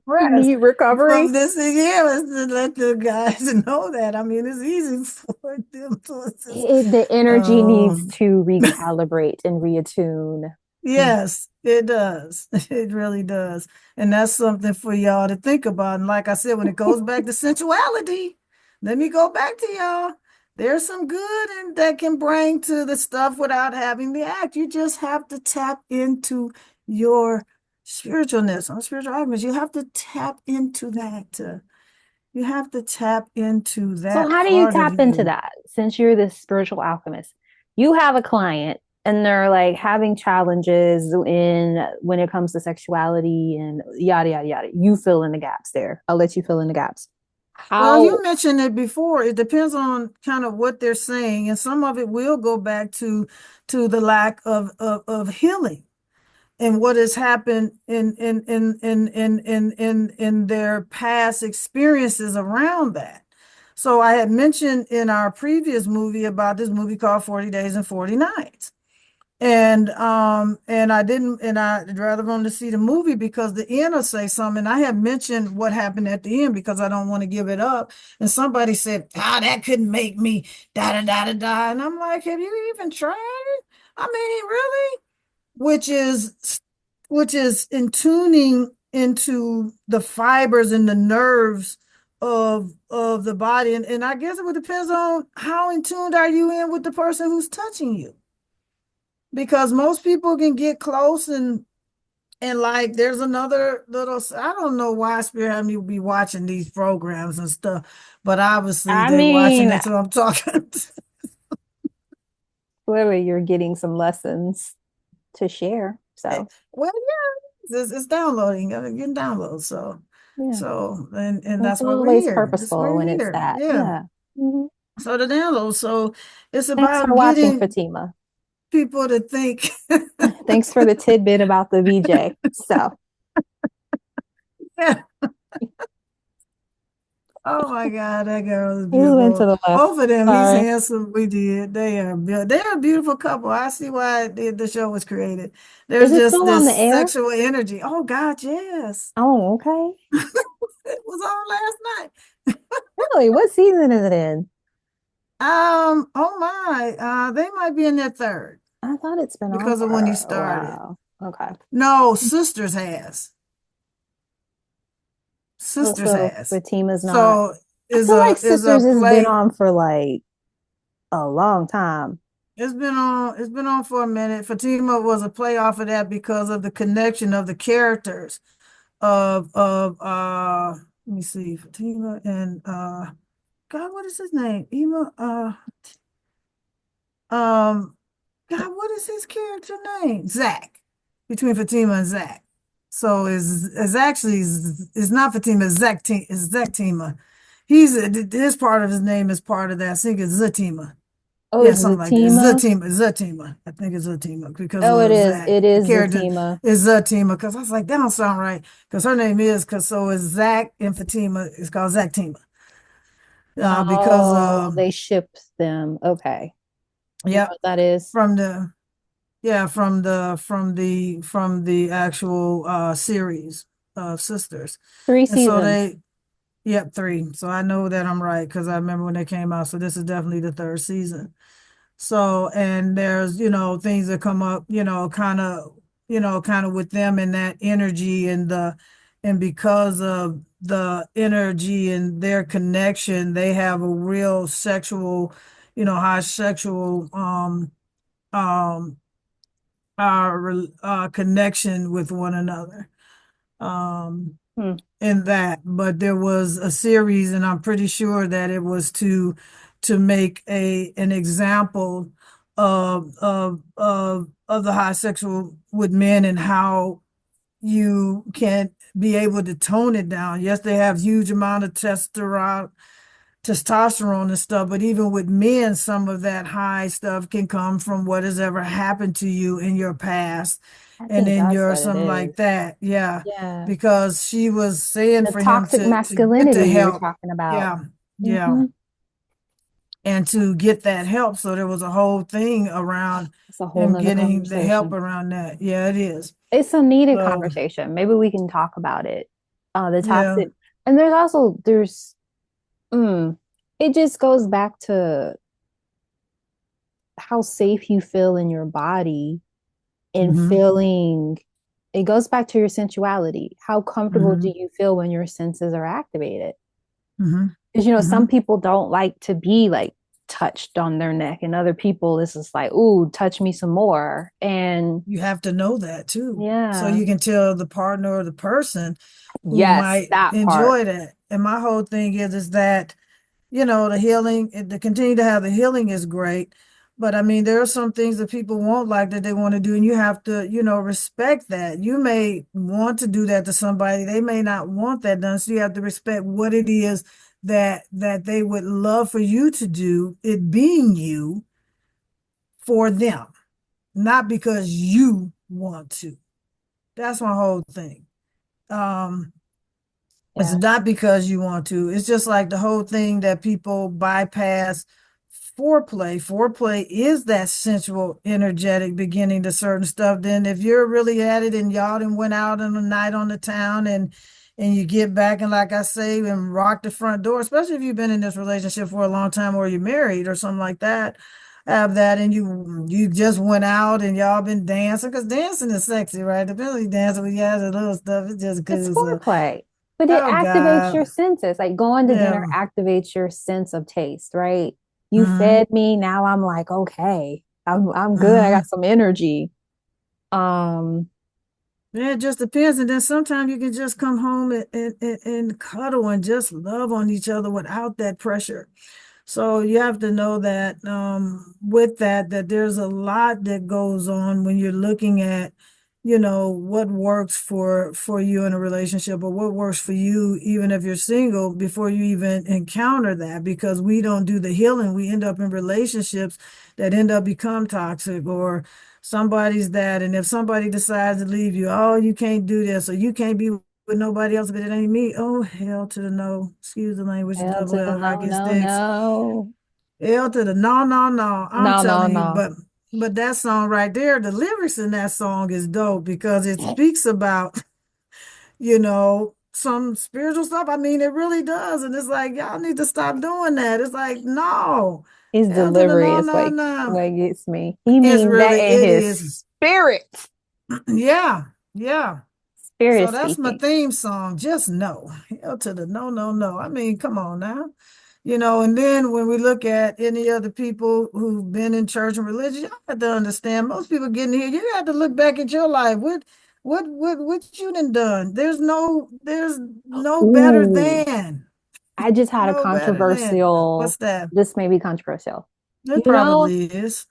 rest need recovery. from this year is to let the guys know that. I mean, it's easy for them to assist. The energy needs Um, to recalibrate and reattune. Yes, it does. It really does. And that's something for y'all to think about. And like I said, when it goes back to sensuality, let me go back to y'all. There's some good and that can bring to the stuff without having the act. You just have to tap into your spiritualness. On spiritual arguments, you have to tap into that. You have to tap into So that how do you part of tap into you. that since you're this spiritual alchemist? You have a client and they're like having challenges in when it comes to sexuality and yada yada yada. You fill in the gaps there. I'll let you fill in the gaps. Well, How you mentioned it before. It depends on kind of what they're saying, and some of it will go back to the lack of healing and what has happened in their past experiences around that. So I had mentioned in our previous movie about this movie called 40 Days and 40 Nights. And I didn't, and I'd rather want to see the movie because the end will say something. And I have mentioned what happened at the end because I don't want to give it up. And somebody said, that couldn't make me da da da da da. And I'm like, have you even tried it? I mean, really? Which is in tuning into the fibers and the nerves of the body. And I guess it would depend on how in tuned are you in with the person who's touching you, because most people can get close and like there's another little, I don't know why Spirit had me be watching these programs and stuff, but obviously I they're watching mean, it, so I'm talking. clearly you're getting some lessons to share. So Well, yeah, it's downloading. I'm getting downloads, so yeah, and it's that's why we're always here. That's why purposeful we're when it's here. that. Yeah. Yeah. Mhm. So the download. So it's Thanks for about watching, getting Fatima. people to think. Thanks for the tidbit about the VJ. So Yeah. Oh my God, that girl is we went to beautiful. the left. Both of them, he's Sorry. handsome. We did. They're a beautiful couple. I see why the show was created. Is There's it just still on this the air? sexual energy. Oh God, yes. Oh, okay. It was on last Really? What season is it in? night. Oh my, they might be in their third I thought it's been on because of when he for a started. while. Okay. No, Sisters has. Oh, Sisters so has. Fatima's not. So I is feel like a Sisters has been play. on for like a long time. It's been on for a minute. Fatima was a play off of that because of the connection of the characters of let me see, Fatima and God, what is his name? Um God, what is his character name? Zach. Between Fatima and Zach. So is actually is not Fatima, it's Zachtima. His part of his name is part of that. I think it's Zatima. Oh, Yeah, it's something like that. It's Zatima. Zatima. I think it's Zatima because Oh, it of is. Zach. It The is character Zatima. is Zatima because I was like, that don't sound right. Because her name is, because so is Zach and Fatima. It's called Zactima. Because Oh, they shipped them. Okay. You know yep, what that is? from the yeah, from the actual series of sisters. Three And so seasons. they yep, three. So I know that I'm right because I remember when they came out. So this is definitely the third season. So, and there's, things that come up, kind of with them and that energy and because of the energy and their connection, they have a real sexual, high sexual, um, connection with one another. Um, Hmm. in that, but there was a series, and I'm pretty sure that it was to make an example of the high sexual with men and how you can be able to tone it down. Yes, they have huge amount of testosterone and stuff, but even with men, some of that high stuff can come from what has ever happened to you in your past I and think in that's your what it something like is. that. Yeah. Yeah. Because she was saying The for him toxic to get masculinity the you were help. talking about. Yeah. Yeah. Hmm. And to get that help. So there was a whole thing around It's a whole him nother getting the help conversation. around that. Yeah, it is. It's a needed So conversation. Maybe we can talk about it. The yeah. toxic, and there's mm, it just goes back to how safe you feel in your body and Mm-hmm. feeling it goes back to your sensuality. How comfortable do Mm-hmm. you feel when your senses are activated? Mm-hmm. Because Mm-hmm. some people don't like to be like touched on their neck, and other people it's just like, ooh, touch me some more. And You have to know that too. So yeah, you can tell the partner or the person who yes, might that part enjoy that. And my whole thing is that, the healing, to continue to have the healing is great. But I mean, there are some things that people won't like that they want to do, and you have to, respect that. You may want to do that to somebody. They may not want that done. So you have to respect what it is that they would love for you to do, it being you for them, not because you want to. That's my whole thing. Um, it's yeah, not because you want to. It's just like the whole thing that people bypass foreplay. Foreplay is that sensual, energetic beginning to certain stuff. Then if you're really at it and y'all done went out on a night on the town and you get back and like I say and rock the front door, especially if you've been in this relationship for a long time or you're married or something like that, have that and you just went out and y'all been dancing because dancing is sexy, right? The belly dancing with you guys and little stuff, it's just it's cool. So foreplay, but it oh activates God. your senses. Like going to dinner Yeah. activates your sense of taste, right? You Mm-hmm. fed me, now I'm like, okay, I'm good. I got Mm-hmm. some energy. Um, Yeah, it just depends. And then sometimes you can just come home and cuddle and just love on each other without that pressure. So you have to know that with that there's a lot that goes on when you're looking at, what works for you in a relationship or what works for you, even if you're single, before you even encounter that, because we don't do the healing. We end up in relationships that end up become toxic or somebody's that. And if somebody decides to leave you, oh, you can't do this or you can't be with nobody else, but it ain't me. Oh, hell to the no. Excuse the language, hell to double the L no, hockey no, sticks. no, L to the no, no, no. I'm no, no, telling you, no. but that song right there, the lyrics in that song is dope because it speaks about, some spiritual stuff. I mean, it really does. And it's like, y'all need to stop doing that. It's like, no. His L to the delivery no, is no, no. what gets me. He It's means that really, in it his is. spirit, Yeah, yeah. So spirit that's my speaking. theme song. Just no. Hell to the no, no, no. I mean, come on now. And then when we look at any other people who've been in church and religion, you have to understand most people getting here, you have to look back at your life. What you done? There's no better Ooh, than. I just had a No better than. controversial, What's that? this may be controversial. It You know, probably is.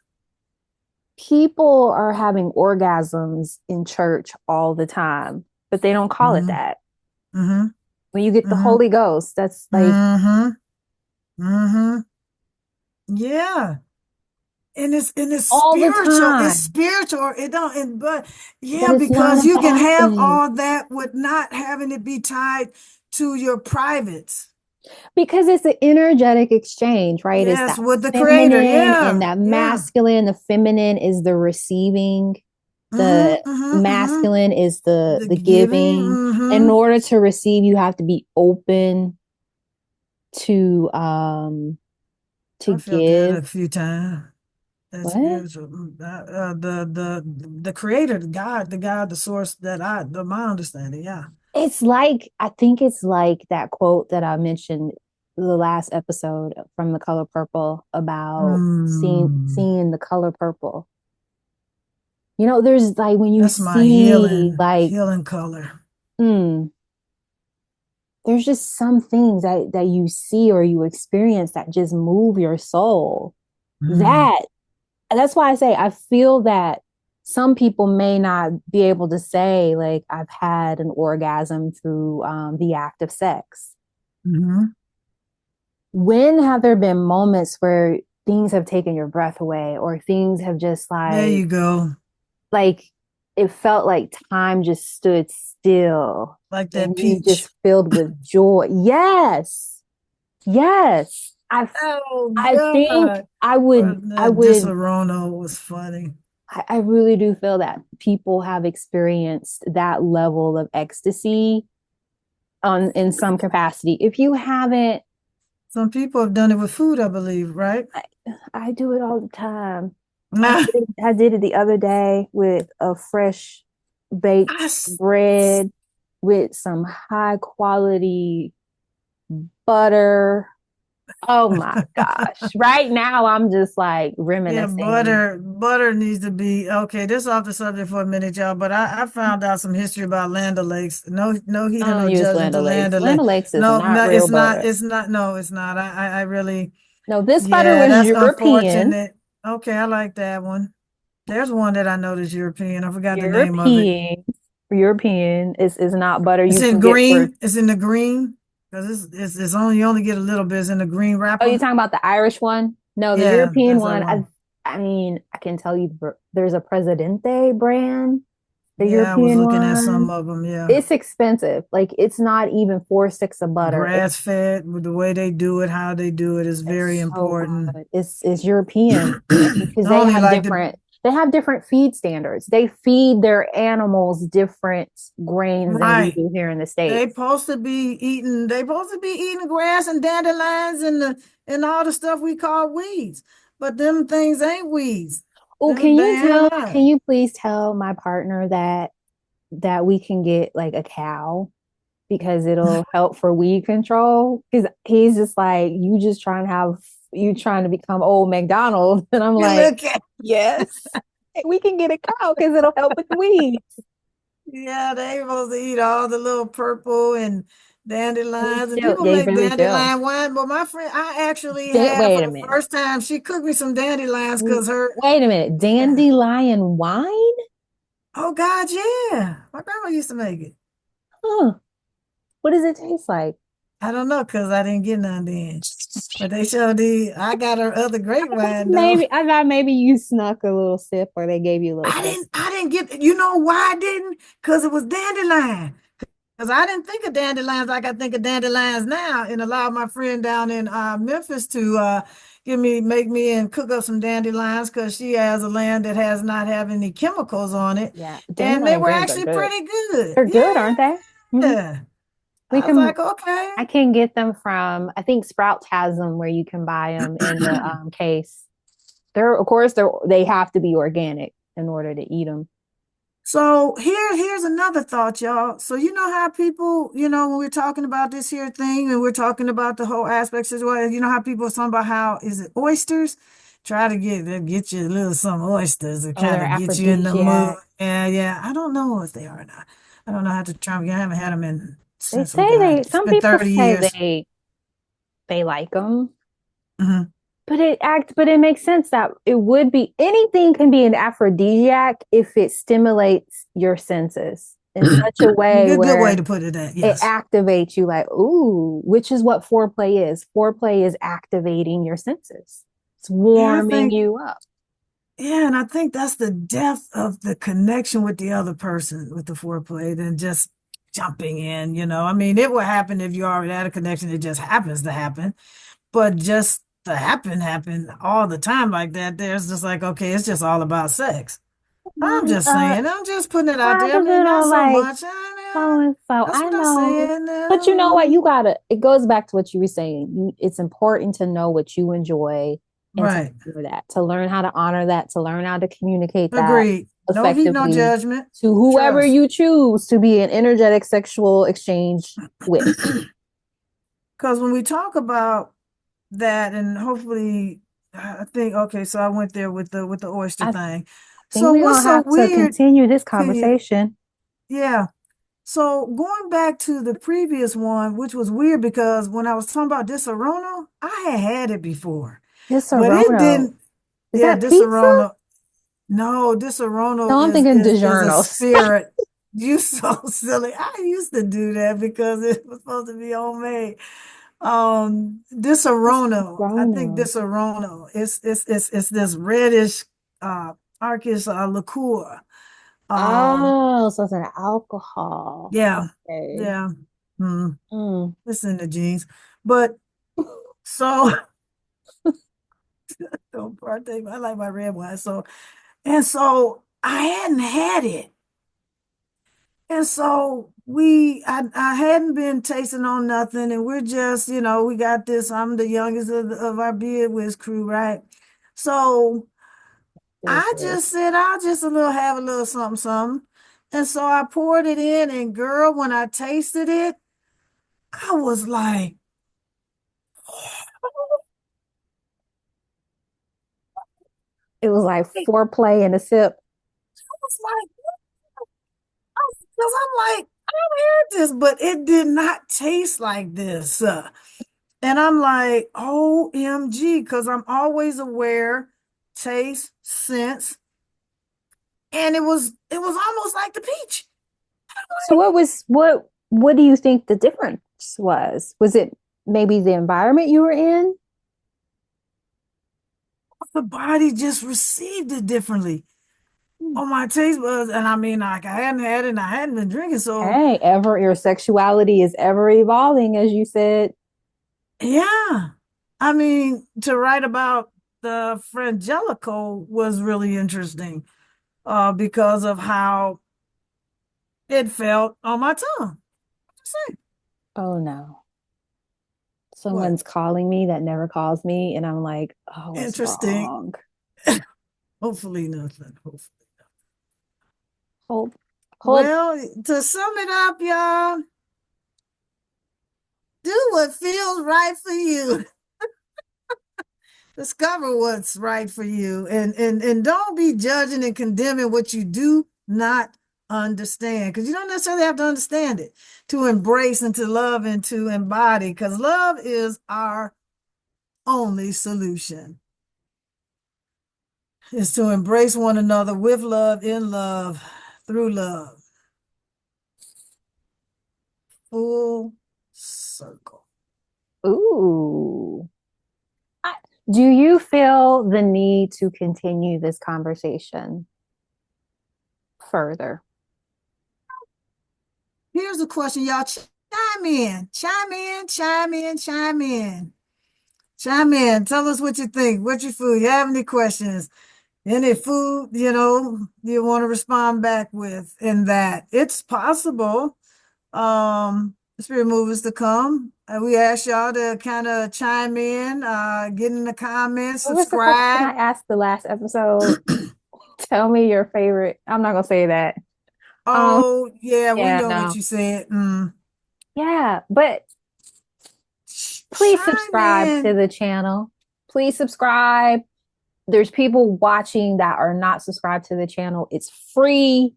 people are having orgasms in church all the time, but they don't call it Mm-hmm. that. Mm-hmm. When you get the Mm-hmm. Holy Ghost, that's like Mm-hmm. Mm-hmm. Yeah. And it's all the spiritual. It's time, spiritual. It don't. But but yeah, it's not because a you can bad have thing all that with not having it be tied to your privates. because it's an energetic exchange, right? It's Yes, that with the creator. feminine and Yeah, that yeah. masculine. The feminine is the receiving, Mm-hmm. the Mm-hmm. Mm-hmm. masculine is The the giving. giving. In Mm-hmm. order to receive, you have to be open to I felt that give. a few times. That's What? spiritual. The creator, the God, the source my understanding. Yeah. It's like, I think it's like that quote that I mentioned the last episode from The Color Purple about Mm. seeing the color purple. There's like when you That's my see healing, like, healing color. hmm, there's just some things that you see or you experience that just move your soul. Mm. That that's why I say I feel that some people may not be able to say like I've had an orgasm through the act of sex. Mm-hmm. When have there been moments where things have taken your breath away or things have just There you go. like it felt like time just stood still Like that and you peach. just filled with joy? Yes. Yes. Oh I think God. I Or would I that would Disaronno was funny. I really do feel that people have experienced that level of ecstasy on in some capacity. If you haven't, Some people have done it with food, I believe, right? I, I do it all the time. I did it the other day with a fresh baked I bread with some high quality butter. Oh my gosh. Right now I'm just like Yeah, reminiscing. butter needs to be okay. This is off the subject for a minute, y'all. But I found out some history about Land O'Lakes. No heat I and don't no use judgment Land to O'Lakes. Land Land O'Lakes. O'Lakes is No, not no, real it's not. butter. It's not. No, it's not. I really, No, this butter yeah, was that's European. unfortunate. Okay, I like that one. There's one that I know that's European. I forgot the name of it. European. European is not butter It's you in can get for. green. It's in the green because it's only you only get a little bit. It's in the green Oh, you're wrapper. talking about the Irish one? No, the Yeah, European that's that one. one. I mean, I can tell you there's a Presidente brand, the Yeah, I was European looking at some one. of them. Yeah. It's expensive. Like it's not even 4 sticks of butter. Grass fed with the way they do it, how they do it is very It's so important. good. It's European because I only like the they have different feed standards. They feed their animals different grains than we right. do here in the States. They supposed to be eating grass and dandelions and all the stuff we call weeds. But them things ain't weeds. Oh, Them damn can right. you please tell my partner that we can get like a cow because it'll help for weed control? Because he's just like, you trying to become old McDonald. And I'm You like, look at yes, we can get a cow because it'll help with the weeds. yeah, they supposed to eat all the little purple and dandelions, and people They make really do. dandelion wine. But my friend, I actually had for Wait a the minute. first time, she cooked me some dandelions because her, Wait a minute. yeah. Dandelion wine? Oh God, yeah. My grandma used to make it. Huh. What does it taste like? I don't know because I didn't get none then. But they showed the I got her other great wine though. I thought maybe you snuck a little sip or they gave you a little sip. I didn't get you know why I didn't? Because it was dandelion. Because I didn't think of dandelions like I think of dandelions now, and allowed my friend down in Memphis to make me and cook up some dandelions because she has a land that has not have any chemicals on it, Yeah, and they dandelion were greens are actually good. pretty good. They're good, aren't they? Hmm. Yeah, We I was can. like, okay. I can get them from. I think Sprouts has them where you can buy them in the case. Of course, they have to be organic in order to eat them. So here's another thought, y'all. So you know how people, when we're talking about this here thing and we're talking about the whole aspects as well, you know how people are talking about how is it oysters? Try to get you a little some oysters to Oh, kind they're of get you in the mood. aphrodisiac. And yeah, I don't know if they are or not. I don't know how to try them. I haven't had them in They since, oh say God, they. it's Some been people 30 say years. they like them. Hmm. But it makes sense that it would be anything can be an aphrodisiac if it stimulates your senses in such a way Good way where to put it at, it yes. activates you like, ooh, which is what foreplay is. Foreplay is activating your senses. It's Yeah, I warming think you up. Yeah, and I think that's the depth of the connection with the other person with the foreplay than just jumping in. I mean, it will happen if you already had a connection, it just happens to happen. But just to happen all the time like that, there's just like, okay, it's just all about sex. I'm just saying, I'm just putting it out Why there. I does mean, it not all so like much. so and so? That's I what I'm know. saying. But you know what? It goes back to what you were saying. It's important to know what you enjoy and to Right. honor that, to learn how to honor that, to learn how to communicate that Agreed. No heat, no effectively judgment. to whoever Trust. you choose to be an energetic sexual exchange with. Because when we talk about that, and hopefully I think okay, so I went there with the oyster I thing. think So we're what's gonna so have to weird? continue this Can you conversation. yeah. So going back to the previous one, which was weird because when I was talking about Disaronno, I had it before. This But it Sorono. didn't, Is yeah, that pizza? Disaronno. No, Disaronno No, I'm thinking is a DiGiorno's. spirit. You so silly. I used to do that because it was supposed to be homemade. Disaronno, I think Sorono. Disaronno. It's this reddish Arkish liqueur. Um, Oh, so it's an alcohol. yeah, Okay. yeah. Hmm. Mm. It's in the genes. But so don't partake. I like my red wine. So I hadn't had it. And so I hadn't been tasting on nothing, and we're just, we got this. I'm the youngest of our beard whiz crew, right? So I just said I'll just have a little something, something. And so I poured it in, and girl, when I tasted it, I was like, It was like I foreplay and a sip. was like, because I'm like, I had this, but it did not taste like this. And I'm like, OMG, because I'm always aware, taste, sense, and it was almost like the peach. So what do you think the difference was? Was it maybe the environment you were in? The body just received it differently Hmm. on my taste buds. And I mean, like I hadn't had it and I hadn't been drinking. So Hey, ever your sexuality is ever evolving, as you said. yeah. I mean, to write about the Frangelico was really interesting, because of how it felt on my tongue. Just saying. Oh no. What? Someone's calling me that never calls me, and I'm like, oh, what's Interesting. wrong? Hopefully nothing. Hopefully. Hold, hold. Well, to sum it up, y'all, do what feels right for you. Discover what's right for you, and don't be judging and condemning what you do not understand, because you don't necessarily have to understand it to embrace and to love and to embody, because love is our only solution, is to embrace one another with love, in love, through love. Full circle. Ooh. I- Do you feel the need to continue this conversation further? Here's a question, y'all. Chime in, chime in, chime in, chime in. Chime in. Tell us what you think. What's your food? You have any questions? Any food, you want to respond back with in that? It's possible. Spirit movers to come. We ask y'all to kind of chime in, get in the comments, What was the question subscribe. I asked the last episode? Tell me your favorite. I'm not gonna say that. Um, Oh, yeah, we yeah, know what no. you said. Yeah, but please Chime subscribe to in. the channel. Please subscribe. There's people watching that are not subscribed to the channel. It's free,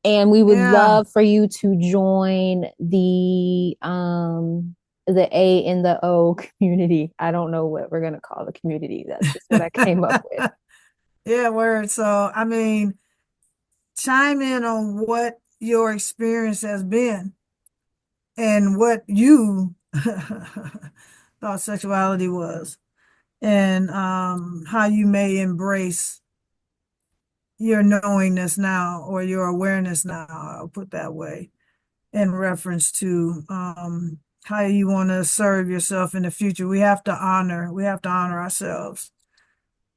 and we would Yeah. love for you to join the A and the O community. I don't know what we're gonna call the community. That's just what I came up with. Yeah, word. So, I mean, chime in on what your experience has been and what you thought sexuality was, and how you may embrace your knowingness now, or your awareness now, I'll put that way, in reference to how you want to serve yourself in the future. We have to honor ourselves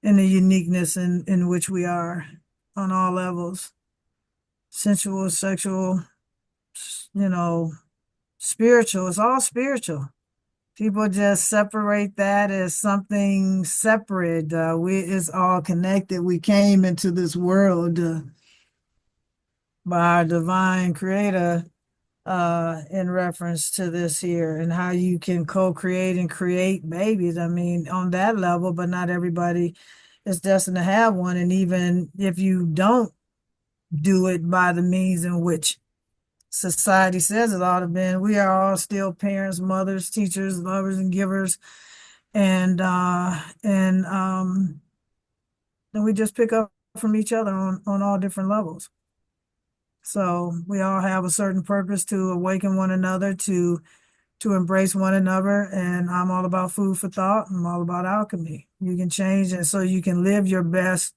in the uniqueness in which we are on all levels, sensual, sexual, you know, spiritual. It's all spiritual. People just separate that as something separate. It's all connected. We came into this world by our divine creator, in reference to this here, and how you can co-create and create babies. I mean, on that level, but not everybody is destined to have one. And even if you don't do it by the means in which society says it ought to be, we are all still parents, mothers, teachers, lovers, and givers. And we just pick up from each other on all different levels. So we all have a certain purpose to awaken one another, to embrace one another. And I'm all about food for thought. I'm all about alchemy. You can change, and so you can live your best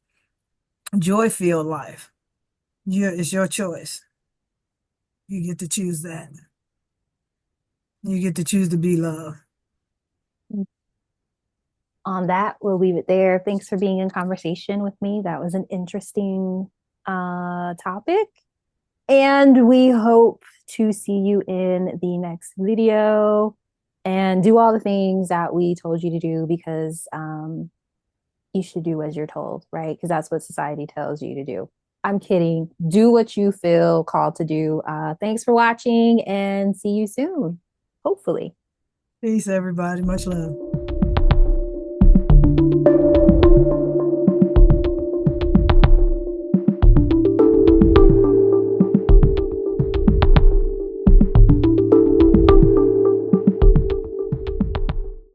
joy-filled life. It's your choice. You get to choose that. You get to choose to be love. On that, we'll leave it there. Thanks for being in conversation with me. That was an interesting topic. And we hope to see you in the next video and do all the things that we told you to do because you should do as you're told, right? Because that's what society tells you to do. I'm kidding. Do what you feel called to do. Thanks for watching and see you soon, hopefully. Peace, everybody. Much love.